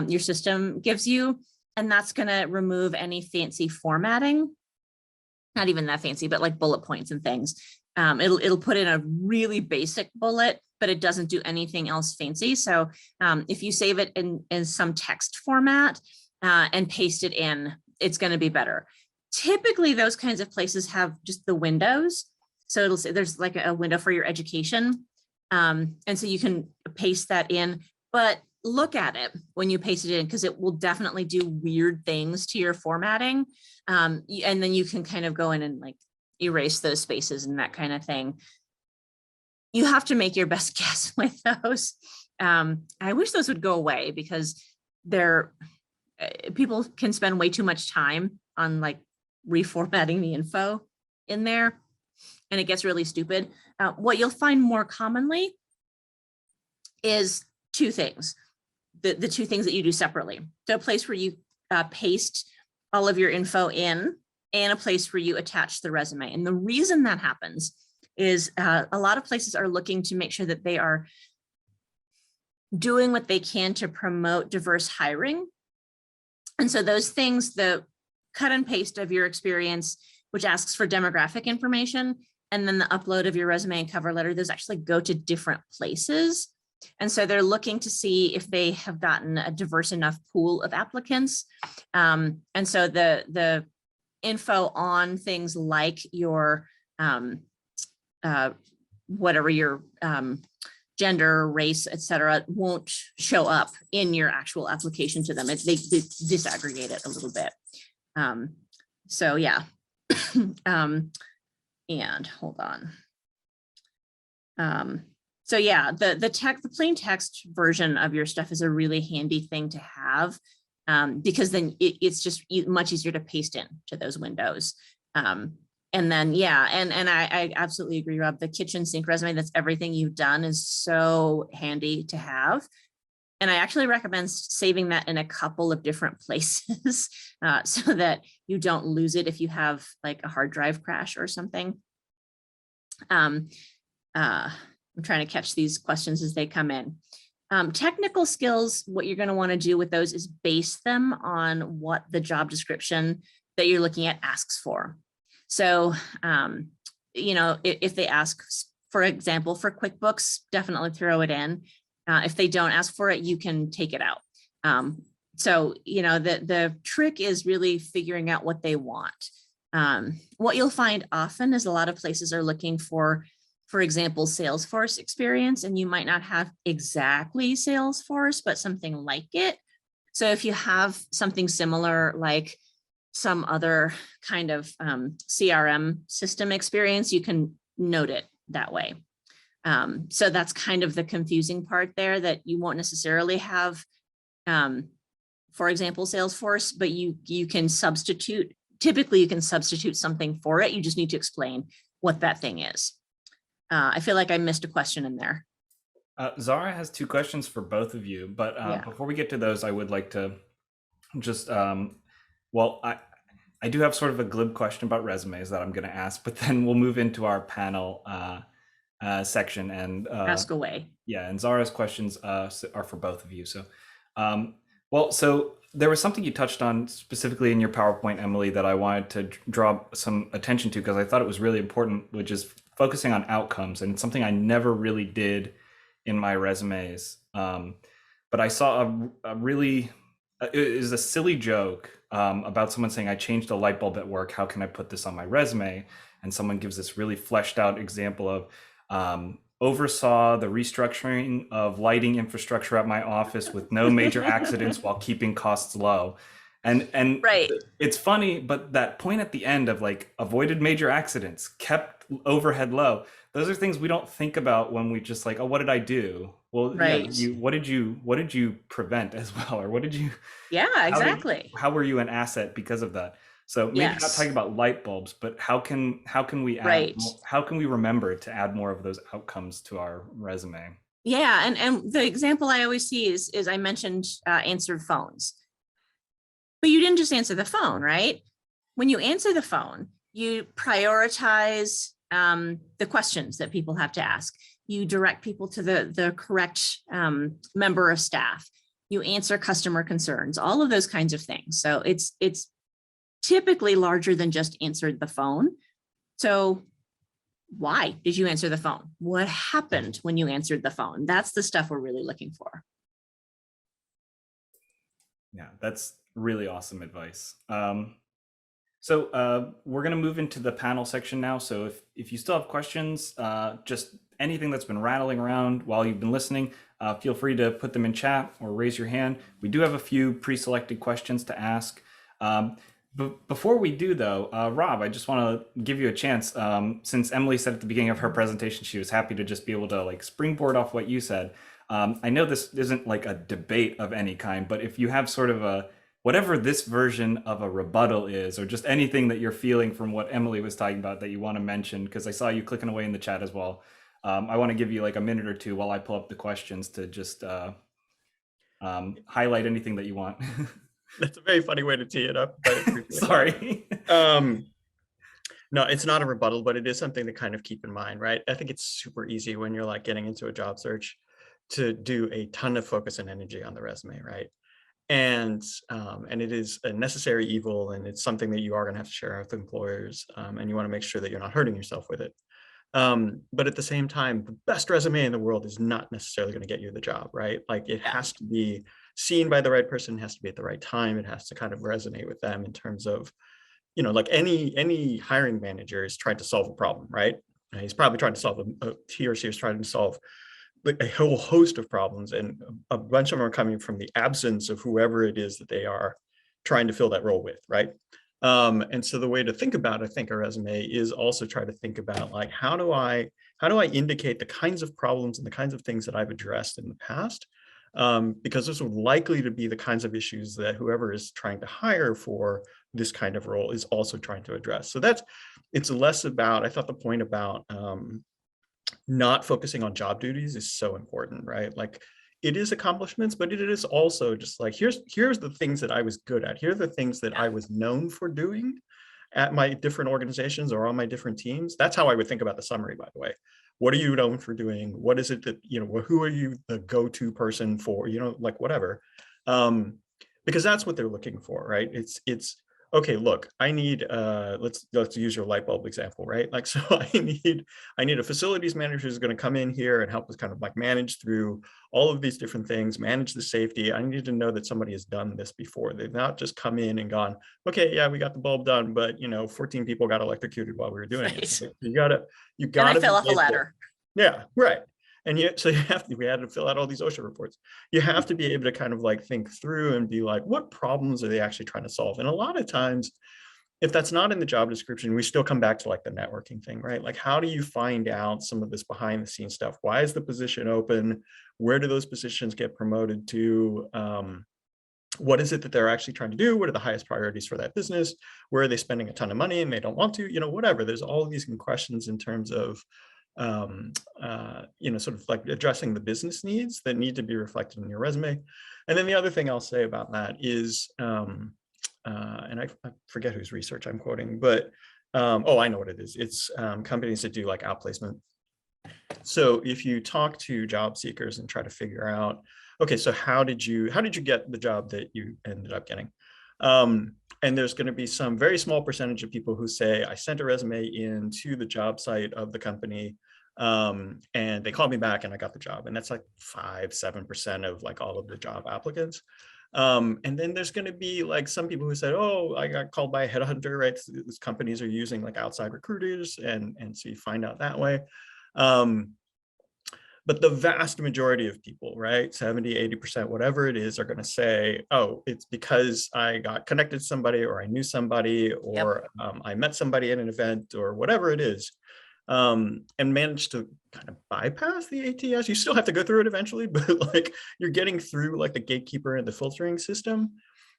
your system gives you. And that's going to remove any fancy formatting, not even that fancy, but like bullet points and things. It'll put in a really basic bullet, but it doesn't do anything else fancy. So if you save it in some text format and paste it in, it's going to be better. Typically, those kinds of places have just the windows. So it'll say there's like a window for your education. And so you can paste that in, but look at it when you paste it in, because it will definitely do weird things to your formatting. And then you can kind of go in and like erase those spaces and that kind of thing. You have to make your best guess with those. I wish those would go away because people can spend way too much time on like reformatting the info in there, and it gets really stupid. What you'll find more commonly is two things, the two things that you do separately. So a place where you paste all of your info in, and a place where you attach the resume. And the reason that happens is a lot of places are looking to make sure that they are doing what they can to promote diverse hiring. And so those things, the cut and paste of your experience, which asks for demographic information, and then the upload of your resume and cover letter, those actually go to different places. And so they're looking to see if they have gotten a diverse enough pool of applicants. And so the info on things like your whatever your gender, race, et cetera, won't show up in your actual application to them. They disaggregate it a little bit. So yeah. And hold on. So yeah, the plain text version of your stuff is a really handy thing to have, because then it's just much easier to paste in to those windows. And then, yeah, and I absolutely agree, Rob, the kitchen sink resume, that's everything you've done, is so handy to have. And I actually recommend saving that in a couple of different places so that you don't lose it if you have like a hard drive crash or something. I'm trying to catch these questions as they come in. Technical skills, what you're going to want to do with those is base them on what the job description that you're looking at asks for. So, you know, if they ask, for example, for QuickBooks, definitely throw it in. If they don't ask for it, you can take it out. So, you know, the trick is really figuring out what they want. What you'll find often is a lot of places are looking for example, Salesforce experience, and you might not have exactly Salesforce, but something like it. So if you have something similar, like some other kind of CRM system experience, you can note it that way. So that's kind of the confusing part there, that you won't necessarily have, for example, Salesforce, but you can substitute, typically you can substitute something for it. You just need to explain what that thing is. I feel like I missed a question in there. Zara has two questions for both of you, but before we get to those, I would like to just, well, I do have sort of a glib question about resumes that I'm going to ask, but then we'll move into our panel section and Ask away. Yeah, and Zara's questions are for both of you. So, well, so there was something you touched on specifically in your PowerPoint, Emily, that I wanted to draw some attention to because I thought it was really important, which is focusing on outcomes. And it's something I never really did in my resumes. But I saw a really, it is a silly joke about someone saying, I changed a light bulb at work. How can I put this on my resume? And someone gives this really fleshed out example of oversaw the restructuring of lighting infrastructure at my office with no major accidents while keeping costs low. And right. It's funny, but that point at the end of like avoided major accidents, kept overhead low. Those are things we don't think about when we just like, oh, what did I do? Well, right. Yeah, what did you prevent as well? Or what did you? Yeah, exactly. How were you an asset because of that? So maybe not talking about light bulbs, but how can we add, right. How can we remember to add more of those outcomes to our resume? Yeah, and the example I always see is I mentioned answered phones. But you didn't just answer the phone, right? When you answer the phone, you prioritize the questions that people have to ask. You direct people to the correct member of staff. You answer customer concerns, all of those kinds of things. So it's typically larger than just answered the phone. So why did you answer the phone? What happened when you answered the phone? That's the stuff we're really looking for. Yeah, that's really awesome advice. So we're going to move into the panel section now. So if you still have questions, just anything that's been rattling around while you've been listening, feel free to put them in chat or raise your hand. We do have a few pre-selected questions to ask. But before we do though, Rob, I just want to give you a chance. Since Emily said at the beginning of her presentation, she was happy to just be able to like springboard off what you said. I know this isn't like a debate of any kind, but if you have sort of a, whatever this version of a rebuttal is, or just anything that you're feeling from what Emily was talking about that you want to mention, because I saw you clicking away in the chat as well. I want to give you like a minute or two while I pull up the questions to just highlight anything that you want. That's a very funny way to tee it up. But Sorry. No, it's not a rebuttal, but it is something to kind of keep in mind, right? I think it's super easy when you're like getting into a job search to do a ton of focus and energy on the resume, right? And it is a necessary evil, and it's something that you are going to have to share with employers, and you want to make sure that you're not hurting yourself with it. But at the same time, the best resume in the world is not necessarily going to get you the job, right? Like it has to be seen by the right person, has to be at the right time. It has to kind of resonate with them in terms of, like any hiring manager is trying to solve a problem, right? And he's probably trying to solve he or she is trying to solve like a whole host of problems, and a bunch of them are coming from the absence of whoever it is that they are trying to fill that role with, right? And so the way to think about, I think, a resume is also try to think about like, how do I indicate the kinds of problems and the kinds of things that I've addressed in the past? Because those are likely to be the kinds of issues that whoever is trying to hire for this kind of role is also trying to address. So it's less about, I thought the point about not focusing on job duties is so important, right? Like it is accomplishments, but it is also just like, here's the things that I was good at. Here are the things that I was known for doing at my different organizations or on my different teams. That's how I would think about the summary, by the way. What are you known for doing? What is it that, who are you the go-to person for, like whatever. Because that's what they're looking for, right? It's okay, look, I need, let's use your light bulb example, right? Like, so I need a facilities manager who's going to come in here and help us kind of like manage through all of these different things, manage the safety. I need to know that somebody has done this before. They've not just come in and gone, okay, yeah, we got the bulb done, but 14 people got electrocuted while we were doing it. So you gotta and I fell off a ladder. Yeah, right. And so we had to fill out all these OSHA reports. You have to be able to kind of like think through and be like, what problems are they actually trying to solve? And a lot of times, if that's not in the job description, we still come back to like the networking thing, right? Like, how do you find out some of this behind the scenes stuff? Why is the position open? Where do those positions get promoted to? What is it that they're actually trying to do? What are the highest priorities for that business? Where are they spending a ton of money and they don't want to, whatever. There's all of these questions in terms of sort of like addressing the business needs that need to be reflected in your resume. And then the other thing I'll say about that is, and I forget whose research I'm quoting, but I know what it is. It's companies that do like outplacement. So if you talk to job seekers and try to figure out, okay, so how did you get the job that you ended up getting? And there's going to be some very small percentage of people who say, I sent a resume into the job site of the company and they called me back and I got the job. And that's like 5-7% of like all of the job applicants. And then there's going to be like some people who said, oh, I got called by a headhunter, right? So these companies are using like outside recruiters, and so you find out that way. But the vast majority of people, right, 70, 80%, whatever it is, are going to say, oh, it's because I got connected to somebody, or I knew somebody, or I met somebody at an event, or whatever it is, and managed to kind of bypass the ATS. You still have to go through it eventually, but like you're getting through like the gatekeeper and the filtering system.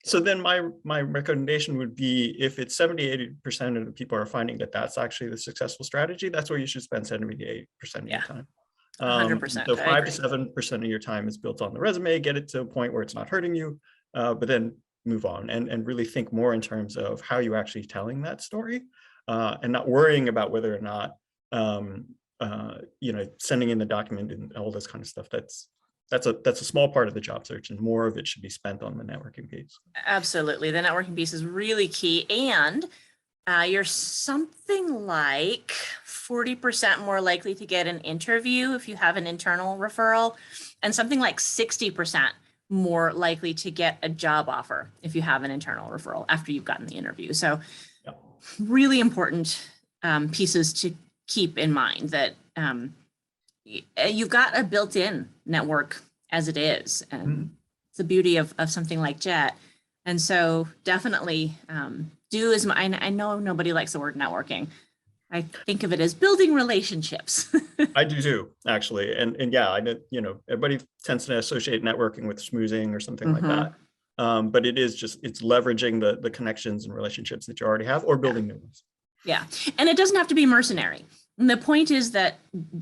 So then my recommendation would be, if it's 70, 80% of the people are finding that that's actually the successful strategy, that's where you should spend 70 to 80% of your time. 100%. So 5 to 7% of your time is built on the resume. Get it to a point where it's not hurting you, but then move on and really think more in terms of how you actually telling that story, and not worrying about whether or not sending in the document and all this kind of stuff. That's a small part of the job search, and more of it should be spent on the networking piece. Absolutely, the networking piece is really key, and you're something like 40% more likely to get an interview if you have an internal referral, and something like 60% more likely to get a job offer if you have an internal referral after you've gotten the interview. So really important pieces to keep in mind, that you've got a built-in network as it is. And it's the beauty of something like JET. And so definitely I know nobody likes the word networking. I think of it as building relationships. I do too, actually. And yeah, I know, everybody tends to associate networking with schmoozing or something like that. But it's leveraging the connections and relationships that you already have, or building new ones. Yeah. And it doesn't have to be mercenary. And the point is that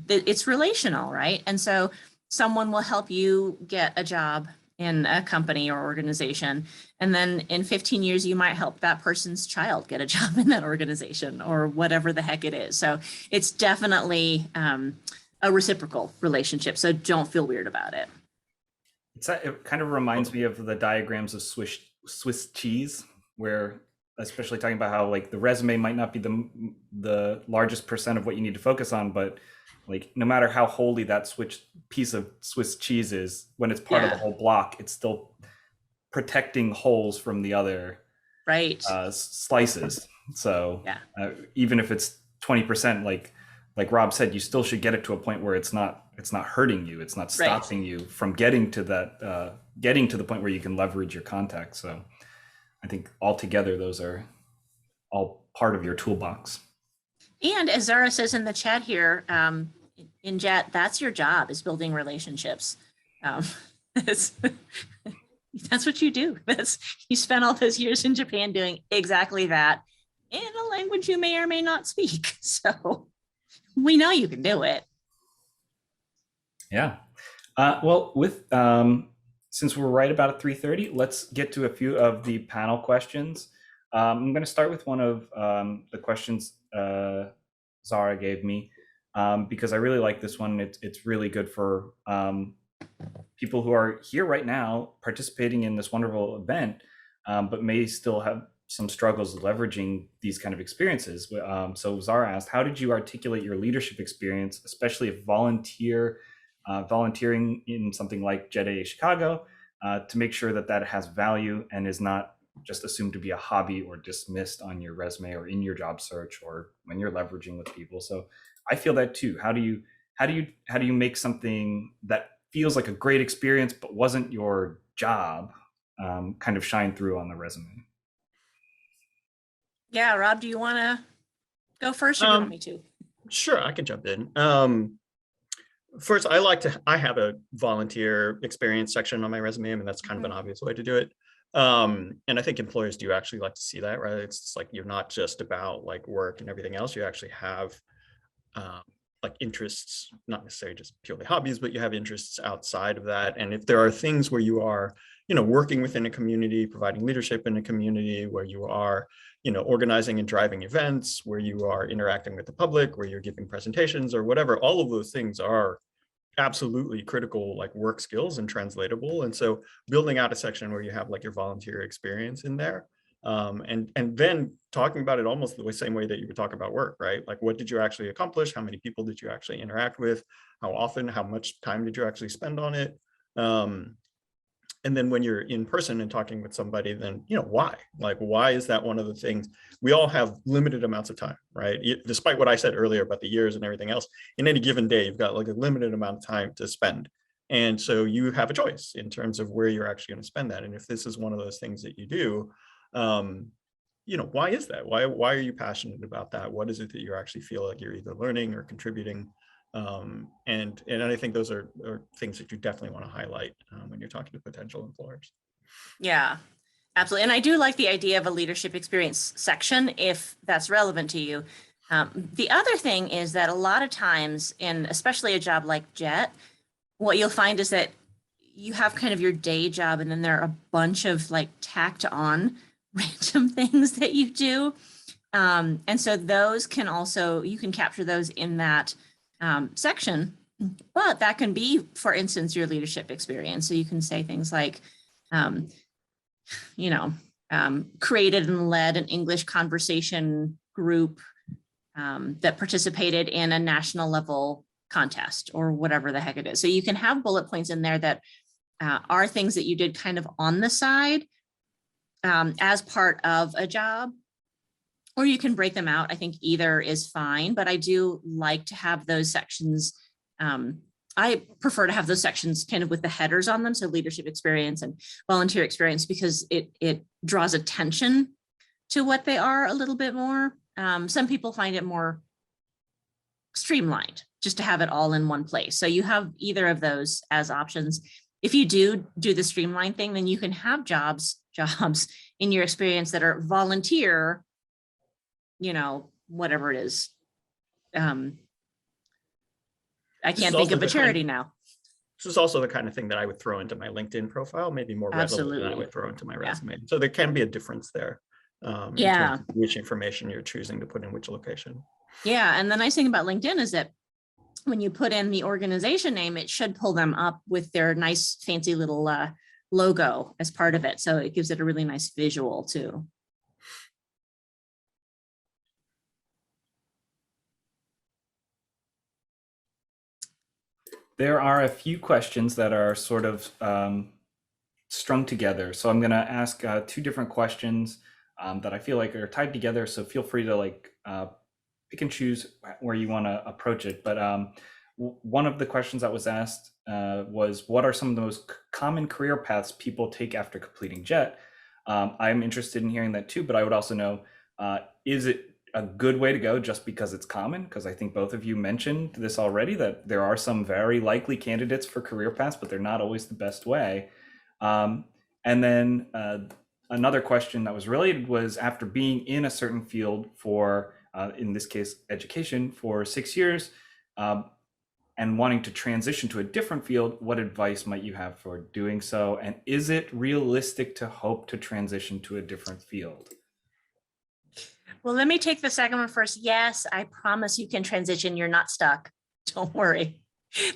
it's relational, right? And so someone will help you get a job in a company or organization, and then in 15 years you might help that person's child get a job in that organization, or whatever the heck it is. So it's definitely a reciprocal relationship, so don't feel weird about it. It kind of reminds me of the diagrams of Swiss cheese, where especially talking about how like the resume might not be the largest percent of what you need to focus on, but like no matter how holy that piece of Swiss cheese is, when it's part of the Yeah. whole block, it's still protecting holes from the other Right. slices. So Yeah. even if it's 20%, like Rob said, you still should get it to a point where it's not hurting you. It's not stopping you from getting to that, getting to the point where you can leverage your contacts. So I think altogether, those are all part of your toolbox. And as Zara says in the chat here, in JET, that's your job, is building relationships. That's, that's what you do. You spent all those years in Japan doing exactly that in a language you may or may not speak. So we know you can do it. Yeah. Well, with since we're right about at 3:30, let's get to a few of the panel questions. I'm going to start with one of the questions Zara gave me because I really like this one. It's really good for people who are here right now participating in this wonderful event, but may still have some struggles leveraging these kind of experiences. So Zara asked, how did you articulate your leadership experience, especially if volunteering in something like JETAA Chicago, to make sure that that has value and is not just assumed to be a hobby or dismissed on your resume or in your job search or when you're leveraging with people? So I feel that too. How do you make something that feels like a great experience but wasn't your job kind of shine through on the resume? Yeah, Rob, do you want to go first, or do you want me to? Sure, I can jump in. First, I have a volunteer experience section on my resume. I mean, that's kind of an obvious way to do it. And I think employers do actually like to see that, right? It's like you're not just about like work and everything else. You actually have like interests, not necessarily just purely hobbies, but you have interests outside of that. And if there are things where you are, working within a community, providing leadership in a community, where you are, organizing and driving events, where you are interacting with the public, where you're giving presentations or whatever, all of those things are absolutely critical like work skills and translatable. And so building out a section where you have like your volunteer experience in there, and then talking about it almost the same way that you would talk about work, right? Like, what did you actually accomplish? How many people did you actually interact with? How often? How much time did you actually spend on it? And then when you're in person and talking with somebody, then, why? Like, why is that one of the things? We all have limited amounts of time, right? Despite what I said earlier about the years and everything else, in any given day, you've got like a limited amount of time to spend. And so you have a choice in terms of where you're actually going to spend that. And if this is one of those things that you do, why is that? Why are you passionate about that? What is it that you actually feel like you're either learning or contributing? And I think those are things that you definitely want to highlight when you're talking to potential employers. Yeah, absolutely. And I do like the idea of a leadership experience section, if that's relevant to you. The other thing is that a lot of times, in especially a job like JET, what you'll find is that you have kind of your day job, and then there are a bunch of like tacked on random things that you do. And so those can also, you can capture those in that section, but that can be, for instance, your leadership experience. So you can say things like, created and led an English conversation group that participated in a national level contest, or whatever the heck it is. So you can have bullet points in there that are things that you did kind of on the side as part of a job, or you can break them out. I think either is fine, but I do like to have those sections. I prefer to have those sections kind of with the headers on them. So leadership experience and volunteer experience, because it draws attention to what they are a little bit more. Some people find it more streamlined just to have it all in one place. So you have either of those as options. If you do the streamline thing, then you can have jobs in your experience that are volunteer, whatever it is. I can't think of a charity now. This is also the kind of thing that I would throw into my LinkedIn profile, maybe more readily than I would throw into my resume. So there can be a difference there. In terms of which information you're choosing to put in which location. Yeah, and the nice thing about LinkedIn is that when you put in the organization name, it should pull them up with their nice fancy little logo as part of it. So it gives it a really nice visual too. There are a few questions that are sort of strung together. So I'm going to ask two different questions that I feel like are tied together. So feel free to like pick and choose where you want to approach it. But one of the questions that was asked was, what are some of the most common career paths people take after completing JET? I'm interested in hearing that too, but I would also know, is it a good way to go just because it's common? Because I think both of you mentioned this already, that there are some very likely candidates for career paths, but they're not always the best way. And then another question that was related was, after being in a certain field for, in this case, education for 6 years, and wanting to transition to a different field, what advice might you have for doing so? And is it realistic to hope to transition to a different field? Well, let me take the second one first. Yes, I promise you can transition. You're not stuck. Don't worry.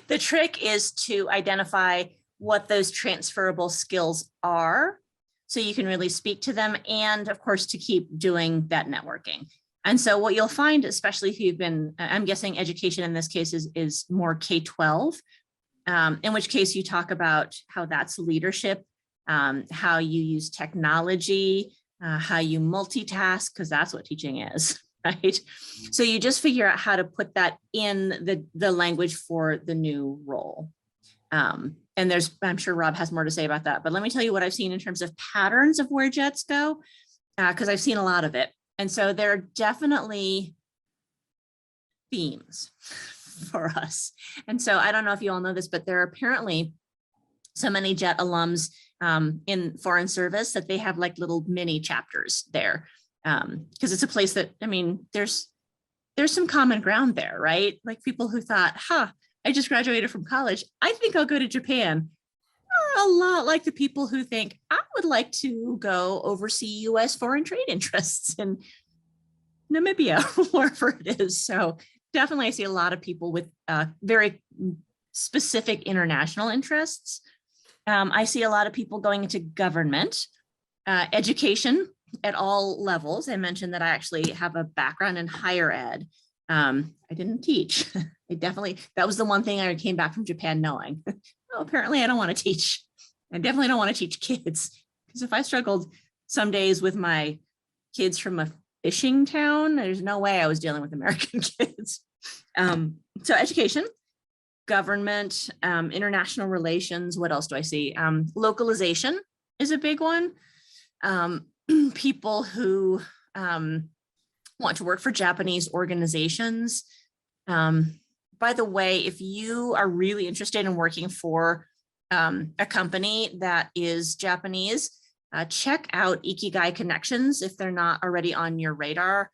The trick is to identify what those transferable skills are so you can really speak to them, and of course, to keep doing that networking. And so what you'll find, especially if you've been, I'm guessing education in this case is more K-12, in which case you talk about how that's leadership, how you use technology, how you multitask, because that's what teaching is, right? So you just figure out how to put that in the language for the new role. And I'm sure Rob has more to say about that, but let me tell you what I've seen in terms of patterns of where JETs go, because I've seen a lot of it. And so there are definitely themes for us. And so I don't know if you all know this, but there are apparently so many JET alums in foreign service that they have like little mini chapters there, because it's a place that, I mean, there's some common ground there, right? Like people who thought, I just graduated from college, I think I'll go to Japan, are a lot like the people who think, I would like to go oversee US foreign trade interests in Namibia, wherever it is. So definitely I see a lot of people with very specific international interests. I see a lot of people going into government, education at all levels. I mentioned that I actually have a background in higher ed. I didn't teach. That was the one thing I came back from Japan knowing. Oh, apparently I don't want to teach. I definitely don't want to teach kids, because if I struggled some days with my kids from a fishing town, there's no way I was dealing with American kids. So education, government, international relations. What else do I see? Localization is a big one. People who want to work for Japanese organizations. By the way, if you are really interested in working for a company that is Japanese, check out Ikigai Connections if they're not already on your radar.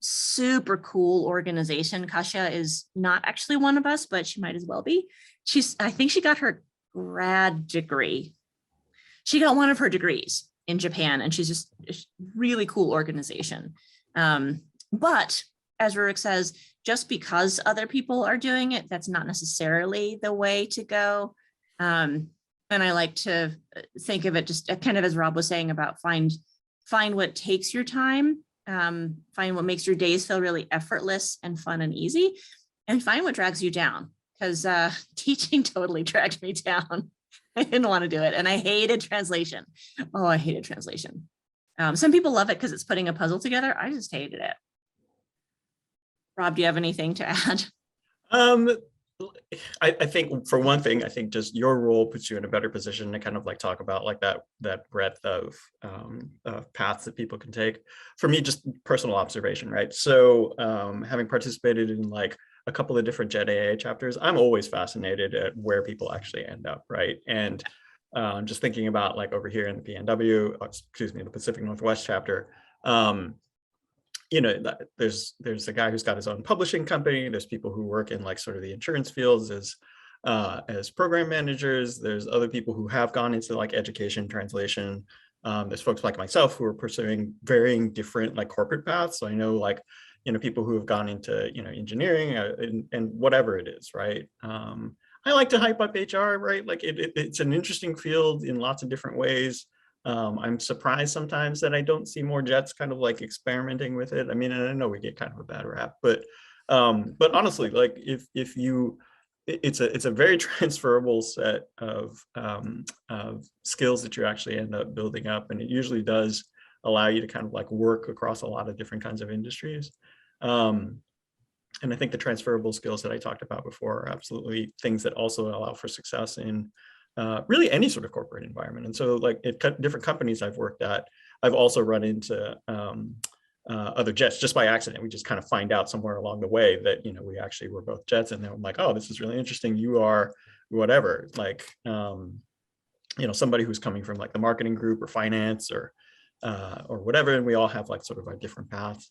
Super cool organization. Kasia is not actually one of us, but she might as well be. I think she got her grad degree. She got one of her degrees in Japan, and she's just a really cool organization. But as Rurik says, just because other people are doing it, that's not necessarily the way to go. And I like to think of it just kind of as Rob was saying about find what takes your time, find what makes your days feel really effortless and fun and easy, and find what drags you down, because teaching totally dragged me down. I didn't want to do it, and I hated translation. Oh, I hated translation. Some people love it because it's putting a puzzle together. I just hated it. Rob, do you have anything to add? I think for one thing, I think just your role puts you in a better position to kind of like talk about like that breadth of paths that people can take. For me, just personal observation, right? So having participated in like a couple of different JETAA chapters, I'm always fascinated at where people actually end up, right? And just thinking about like over here in the PNW, excuse me, the Pacific Northwest chapter, you know, there's a guy who's got his own publishing company. There's people who work in like sort of the insurance fields as program managers. There's other people who have gone into like education, translation. There's folks like myself who are pursuing varying different like corporate paths. So I know like, you know, people who have gone into, you know, engineering and whatever it is, right? I like to hype up HR, right? Like it's an interesting field in lots of different ways. I'm surprised sometimes that I don't see more JETs kind of like experimenting with it. I mean, and I know we get kind of a bad rap, but honestly, like if you it's a very transferable set of skills that you actually end up building up, and it usually does allow you to kind of like work across a lot of different kinds of industries. And I think the transferable skills that I talked about before are absolutely things that also allow for success in really any sort of corporate environment. And so like at different companies I've worked at, I've also run into other jets just by accident. We just kind of find out somewhere along the way that, you know, we actually were both jets, and they're like, oh, this is really interesting. You are whatever, like, you know, somebody who's coming from like the marketing group or finance or whatever. And we all have like sort of our different paths.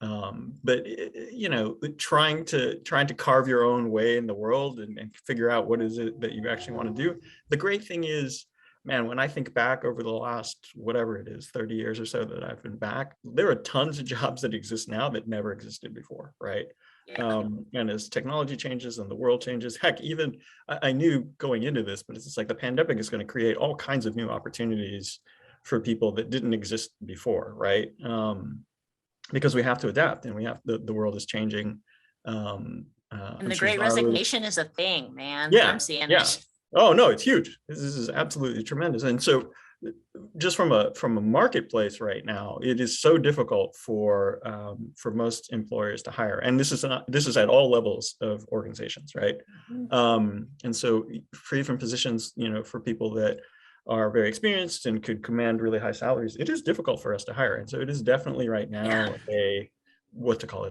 But you know, trying to carve your own way in the world and figure out what is it that you actually want to do. The great thing is, man, when I think back over the last, whatever it is, 30 years or so that I've been back, there are tons of jobs that exist now that never existed before, right? Yeah. And as technology changes and the world changes, heck, even I knew going into this, but it's just like the pandemic is going to create all kinds of new opportunities for people that didn't exist before, right? Because we have to adapt, and we have the world is changing. And I'm the sure great Zara was- resignation is a thing, man. Yeah, I'm seeing yeah. it. Oh no, it's huge. This is absolutely tremendous. And so just from a marketplace right now, it is so difficult for most employers to hire. And this is at all levels of organizations, right? And so for even positions, you know, for people that are very experienced and could command really high salaries, it is difficult for us to hire. And so it is definitely right now a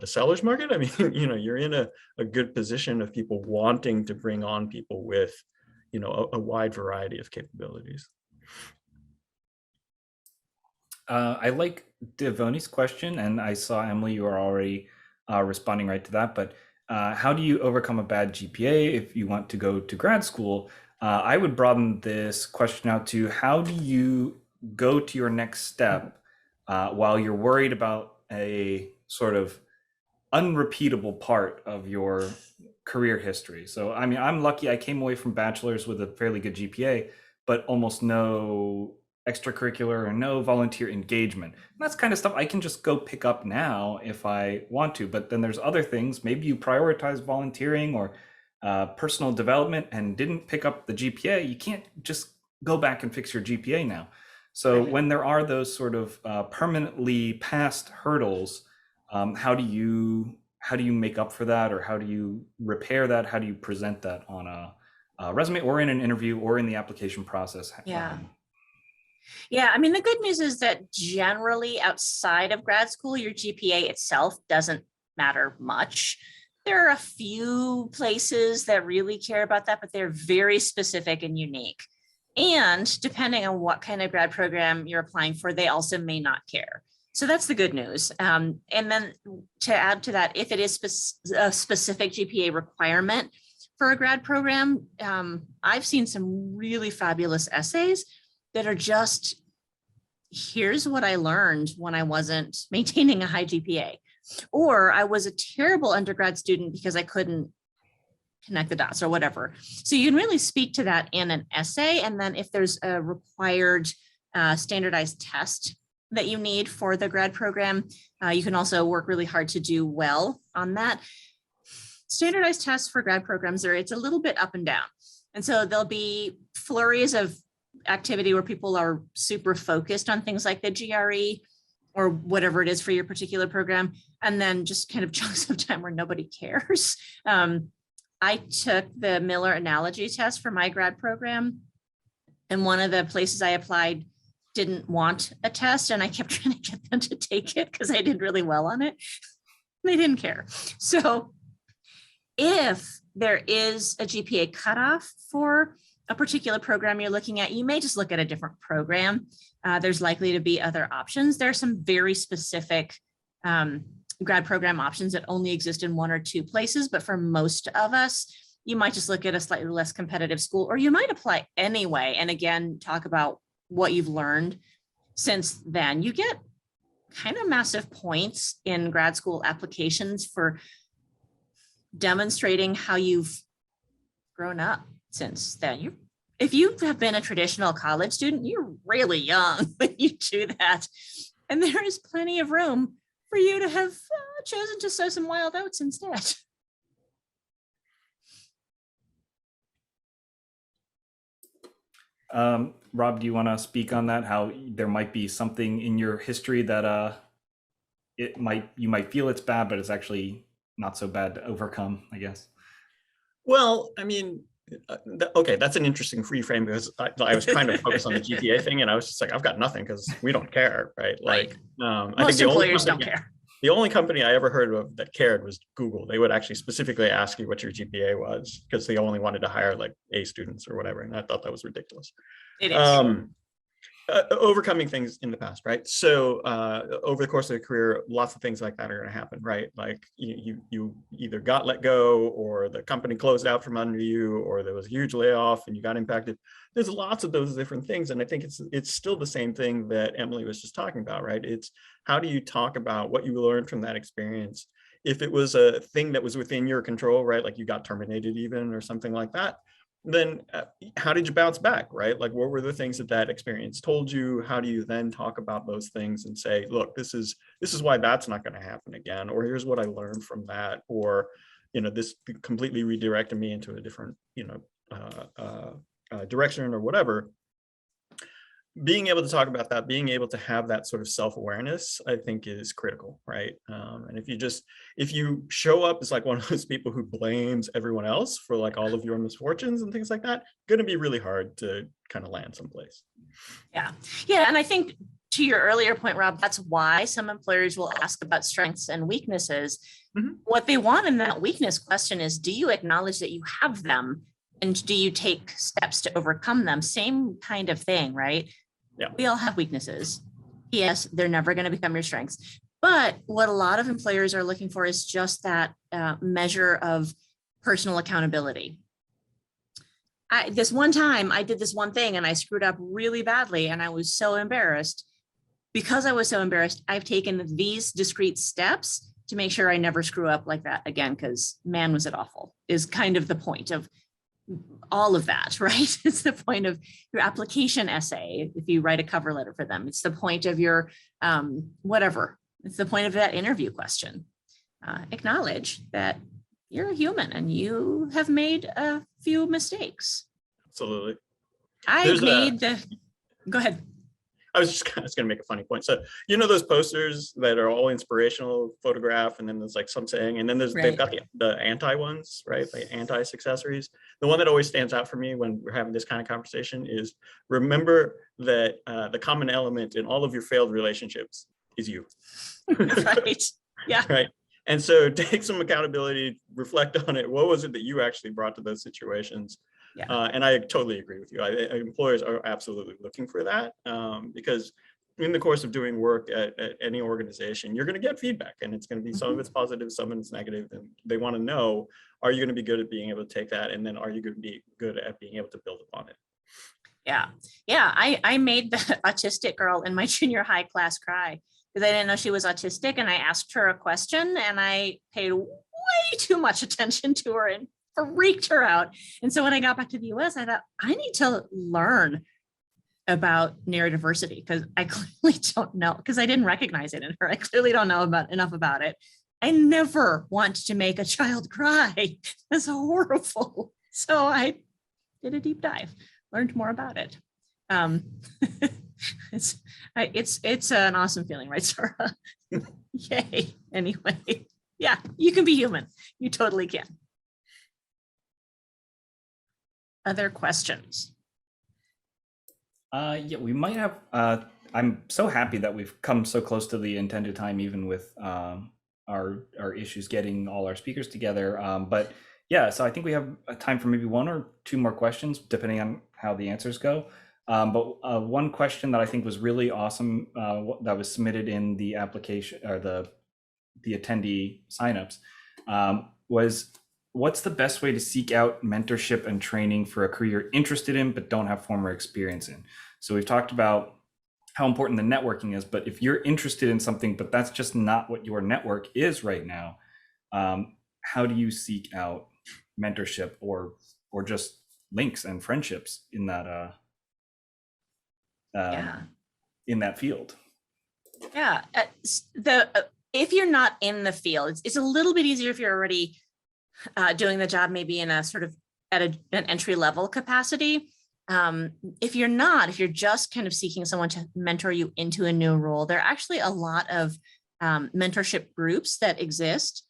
seller's market. I mean, you know, you're in a good position of people wanting to bring on people with, you know, a wide variety of capabilities. I like Devoni's question, and I saw, Emily, you are already responding right to that, but how do you overcome a bad GPA if you want to go to grad school? I would broaden this question out to, how do you go to your next step while you're worried about a sort of unrepeatable part of your career history? So, I mean, I'm lucky I came away from bachelor's with a fairly good GPA, but almost no extracurricular or no volunteer engagement. And that's kind of stuff I can just go pick up now if I want to. But then there's other things. Maybe you prioritize volunteering or personal development and didn't pick up the GPA. You can't just go back and fix your GPA now. So when there are those sort of permanently passed hurdles, how do you make up for that, or how do you repair that? How do you present that on a resume or in an interview or in the application process? Yeah. Yeah, I mean, the good news is that generally outside of grad school, your GPA itself doesn't matter much. There are a few places that really care about that, but they're very specific and unique. And depending on what kind of grad program you're applying for, they also may not care. So that's the good news. And then to add to that, if it is a specific GPA requirement for a grad program, I've seen some really fabulous essays that are just, here's what I learned when I wasn't maintaining a high GPA, or I was a terrible undergrad student because I couldn't connect the dots or whatever. So you can really speak to that in an essay. And then if there's a required standardized test that you need for the grad program, you can also work really hard to do well on that. Standardized tests for grad programs it's a little bit up and down. And so there'll be flurries of activity where people are super focused on things like the GRE or whatever it is for your particular program, and then just kind of chunks of time where nobody cares. I took the Miller analogy test for my grad program, and one of the places I applied didn't want a test, and I kept trying to get them to take it because I did really well on it. They didn't care. So if there is a GPA cutoff for a particular program you're looking at, you may just look at a different program. There's likely to be other options. There are some very specific grad program options that only exist in one or two places, but for most of us, you might just look at a slightly less competitive school, or you might apply anyway. And again, talk about what you've learned since then. You get kind of massive points in grad school applications for demonstrating how you've grown up since then. If you have been a traditional college student, you're really young when you do that. And there is plenty of room for you to have chosen to sow some wild oats instead. Rob, do you want to speak on that? How there might be something in your history that you might feel it's bad, but it's actually not so bad to overcome, I guess. Well, I mean, okay, that's an interesting reframe, because I was trying to focus on the GPA thing, and I was just like, I've got nothing because we don't care, right? Like, I think Most the only employers don't company, care. the only company I ever heard of that cared was Google. They would actually specifically ask you what your GPA was, because they only wanted to hire like A students or whatever, and I thought that was ridiculous. It is. Overcoming things in the past, right? So over the course of the career, lots of things like that are going to happen, right? Like you either got let go, or the company closed out from under you, or there was a huge layoff and you got impacted. There's lots of those different things, and I think it's still the same thing that Emily was just talking about, right? It's how do you talk about what you learned from that experience? If it was a thing that was within your control, right? Like you got terminated even, or something like that, then how did you bounce back, right? Like, what were the things that experience told you? How do you then talk about those things and say, look, this is why that's not going to happen again, or here's what I learned from that, or, this completely redirected me into a different, direction or whatever. Being able to talk about that, being able to have that sort of self-awareness, I think is critical, right? And if you show up as like one of those people who blames everyone else for like all of your misfortunes and things like that, going to be really hard to kind of land someplace. Yeah. And I think to your earlier point, Rob, that's why some employers will ask about strengths and weaknesses. Mm-hmm. What they want in that weakness question is, do you acknowledge that you have them? And do you take steps to overcome them? Same kind of thing, right? Yeah. We all have weaknesses. Yes, they're never going to become your strengths. But what a lot of employers are looking for is just that measure of personal accountability. This one time I did this one thing and I screwed up really badly, and I was so embarrassed. Because I was so embarrassed, I've taken these discrete steps to make sure I never screw up like that again, because man, was it awful, is kind of the point of all of that, right? It's the point of your application essay. If you write a cover letter for them, it's the point of your whatever. It's the point of that interview question. Acknowledge that you're a human and you have made a few mistakes. Absolutely. Go ahead. I was just going to make a funny point. So, those posters that are all inspirational photograph, and then there's like some saying, and then they've got the anti ones, right? The anti-successories. The one that always stands out for me when we're having this kind of conversation is, remember that the common element in all of your failed relationships is you. Right. Yeah. Right. And so take some accountability, reflect on it. What was it that you actually brought to those situations? Yeah. And I totally agree with you. Employers are absolutely looking for that, because in the course of doing work at any organization, you're going to get feedback, and it's going to be some of it's positive, some of it's negative, and they want to know, are you going to be good at being able to take that, and then are you going to be good at being able to build upon it? Yeah. I made the autistic girl in my junior high class cry because I didn't know she was autistic, and I asked her a question and I paid way too much attention to her and freaked her out. And so when I got back to the US, I thought, I need to learn about neurodiversity, because I clearly don't know, because I didn't recognize it in her. I clearly don't know enough about it. I never want to make a child cry. That's horrible. So I did a deep dive, learned more about it. It's an awesome feeling, right, Sarah? Yay. Anyway, yeah, you can be human. You totally can. Other questions? Yeah, we might have. I'm so happy that we've come so close to the intended time, even with our issues getting all our speakers together. But yeah, so I think we have time for maybe one or two more questions, depending on how the answers go. But one question that I think was really awesome that was submitted in the application, or the attendee signups, was, what's the best way to seek out mentorship and training for a career you're interested in but don't have former experience in? So we've talked about how important the networking is, but if you're interested in something but that's just not what your network is right now, how do you seek out mentorship or just links and friendships in that in that field? Yeah, if you're not in the field, it's a little bit easier if you're already doing the job, maybe in a sort of at an entry level capacity. If you're just kind of seeking someone to mentor you into a new role, there are actually a lot of mentorship groups that exist.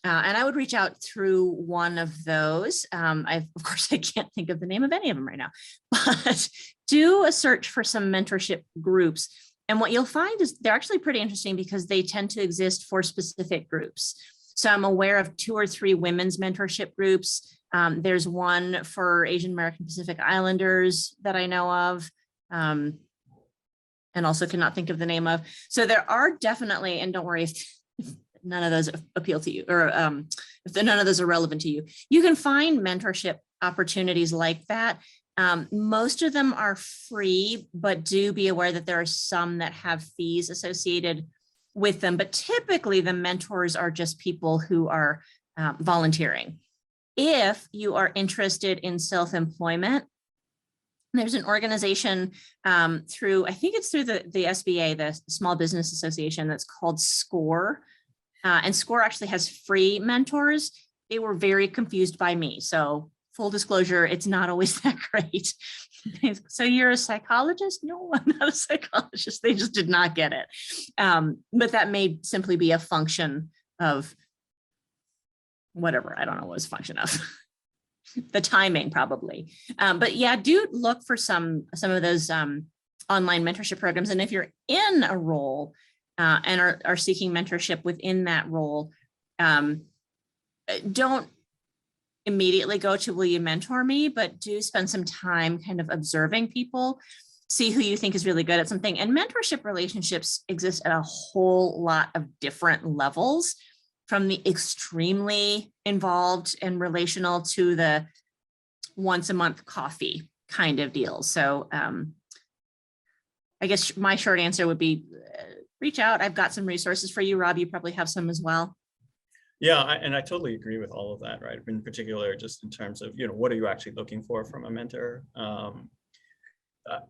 And I would reach out through one of those. Of course, I can't think of the name of any of them right now, but do a search for some mentorship groups. And what you'll find is they're actually pretty interesting because they tend to exist for specific groups. So I'm aware of 2 or 3 women's mentorship groups. There's one for Asian American Pacific Islanders that I know of, and also cannot think of the name of. So there are definitely, and don't worry if none of those appeal to you, or if none of those are relevant to you, you can find mentorship opportunities like that. Most of them are free, but do be aware that there are some that have fees associated with them. But typically the mentors are just people who are volunteering. If you are interested in self-employment, there's an organization through, I think it's through the SBA, the Small Business Association, that's called SCORE. And SCORE actually has free mentors. They were very confused by me. So full disclosure, it's not always that great. So you're a psychologist? No, I'm not a psychologist. They just did not get it. But that may simply be a function of whatever. I don't know what it's a function of. The timing probably. But yeah, do look for some of those online mentorship programs. And if you're in a role and are seeking mentorship within that role, don't immediately go to will you mentor me, but do spend some time kind of observing people, see who you think is really good at something. And mentorship relationships exist at a whole lot of different levels, from the extremely involved and relational to the once a month coffee kind of deal. So I guess my short answer would be reach out. I've got some resources for you, Rob. You probably have some as well. Yeah, and I totally agree with all of that, right? In particular, just in terms of, what are you actually looking for from a mentor?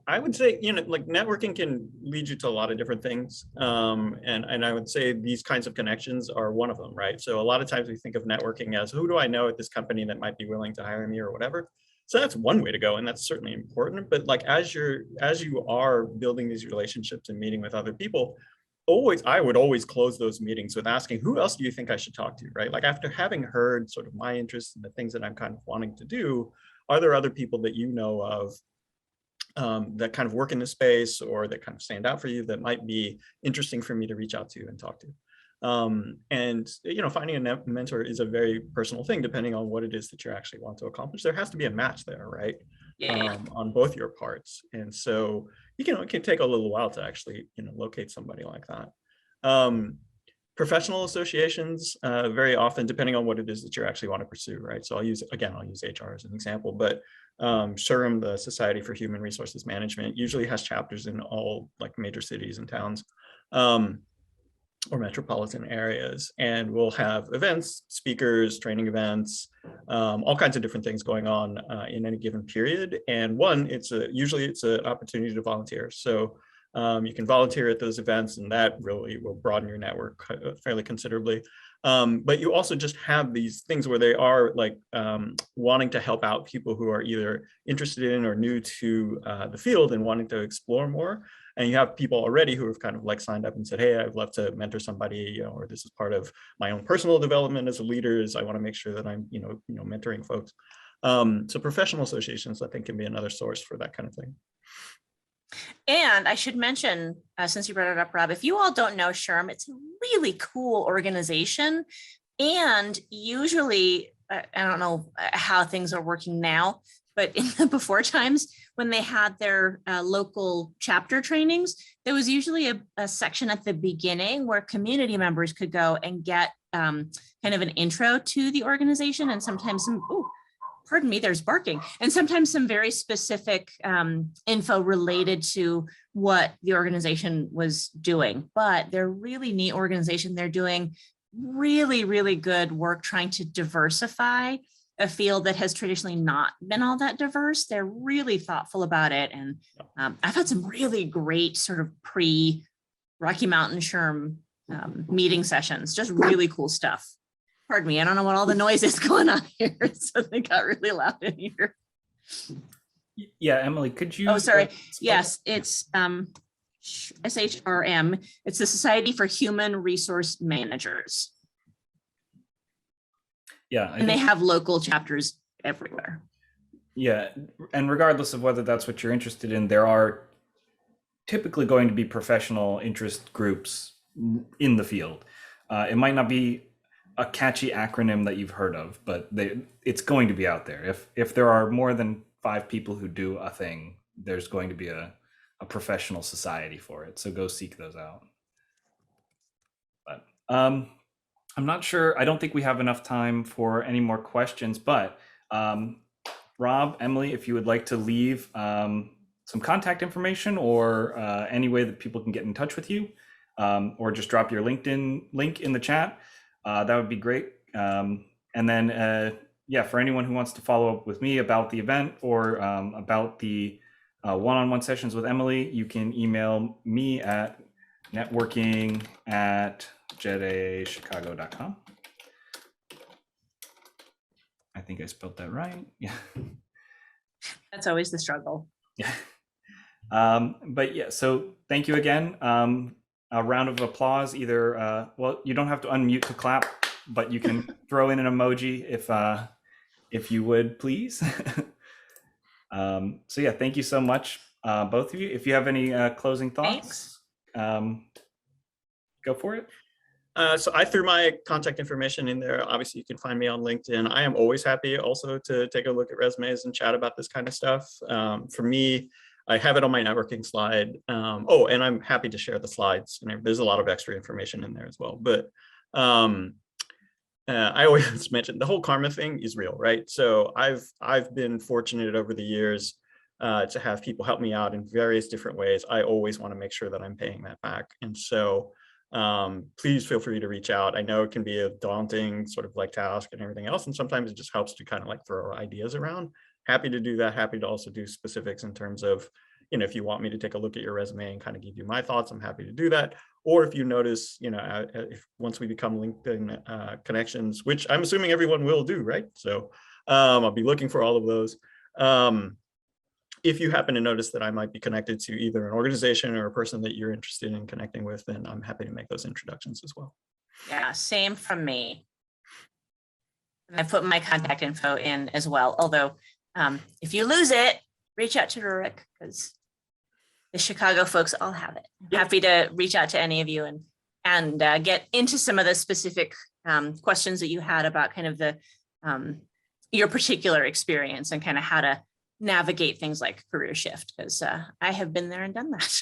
I would say, like networking can lead you to a lot of different things. And I would say these kinds of connections are one of them, right? So a lot of times we think of networking as, who do I know at this company that might be willing to hire me or whatever? So that's one way to go, and that's certainly important. But like as you are building these relationships and meeting with other people, I would always close those meetings with asking, who else do you think I should talk to, right? Like after having heard sort of my interests and the things that I'm kind of wanting to do, are there other people that you know of that kind of work in the space or that kind of stand out for you that might be interesting for me to reach out to and talk to? And finding a mentor is a very personal thing, depending on what it is that you actually want to accomplish. There has to be a match there, right? Yeah. On both your parts. And so it can take a little while to actually locate somebody like that. Professional associations, very often, depending on what it is that you actually want to pursue, right? So I'll use HR as an example, but SHRM, the Society for Human Resources Management, usually has chapters in all like major cities and towns or metropolitan areas, and we'll have events, speakers, training events, all kinds of different things going on in any given period. And usually it's an opportunity to volunteer. So you can volunteer at those events, and that really will broaden your network fairly considerably. But you also just have these things where they are like wanting to help out people who are either interested in or new to the field and wanting to explore more. And you have people already who have kind of like signed up and said, hey, I'd love to mentor somebody, or this is part of my own personal development as a leader, is I want to make sure that I'm, mentoring folks. So professional associations, I think, can be another source for that kind of thing. And I should mention, since you brought it up, Rob, if you all don't know SHRM, it's a really cool organization. And usually, I don't know how things are working now, but in the before times, when they had their local chapter trainings, there was usually a section at the beginning where community members could go and get kind of an intro to the organization, and sometimes some, pardon me, there's barking, and sometimes some very specific info related to what the organization was doing. But they're a really neat organization. They're doing really, really good work trying to diversify a field that has traditionally not been all that diverse. They're really thoughtful about it. And I've had some really great sort of pre-Rocky Mountain SHRM meeting sessions, just really cool stuff. Pardon me, I don't know what all the noise is going on here. So they got really loud in here. Yeah, Emily, could you? Oh, sorry. spell Yes, it's SHRM. It's the Society for Human Resource Managers. Yeah, And they have local chapters everywhere. yeah, and regardless of whether that's what you're interested in, there are typically going to be professional interest groups in the field. It might not be a catchy acronym that you've heard of, but it's going to be out there. If there are more than 5 people who do a thing, there's going to be a professional society for it. So go seek those out. But I'm not sure. I don't think we have enough time for any more questions, but Rob, Emily, if you would like to leave some contact information or any way that people can get in touch with you, or just drop your LinkedIn link in the chat, that would be great. And then, yeah, for anyone who wants to follow up with me about the event or about the one-on-one sessions with Emily, you can email me at networking@JETAAChicago.com. I think I spelled that right. Yeah. That's always the struggle. Yeah. But yeah, so thank you again. A round of applause, either, well, you don't have to unmute to clap, but you can throw in an emoji if you would, please. So yeah, thank you so much, both of you. If you have any closing thoughts, go for it. So I threw my contact information in there. Obviously, you can find me on LinkedIn. I am always happy also to take a look at resumes and chat about this kind of stuff. For me, I have it on my networking slide. Oh, and I'm happy to share the slides. And there's a lot of extra information in there as well. But I always mention the whole karma thing is real, right? So I've been fortunate over the years to have people help me out in various different ways. I always want to make sure that I'm paying that back. And so please feel free to reach out. I know it can be a daunting sort of like task and everything else. And sometimes it just helps to kind of like throw ideas around. Happy to do that. Happy to also do specifics in terms of, you know, if you want me to take a look at your resume and kind of give you my thoughts, I'm happy to do that. Or if you notice, you know, if once we become LinkedIn connections, which I'm assuming everyone will do, right? So I'll be looking for all of those. If you happen to notice that I might be connected to either an organization or a person that you're interested in connecting with, then I'm happy to make those introductions as well. Yeah, same from me. And I put my contact info in as well. Although if you lose it, reach out to Rurik because the Chicago folks all have it. Yep. Happy to reach out to any of you and get into some of the specific questions that you had about kind of the your particular experience and kind of how to navigate things like career shift, because I have been there and done that.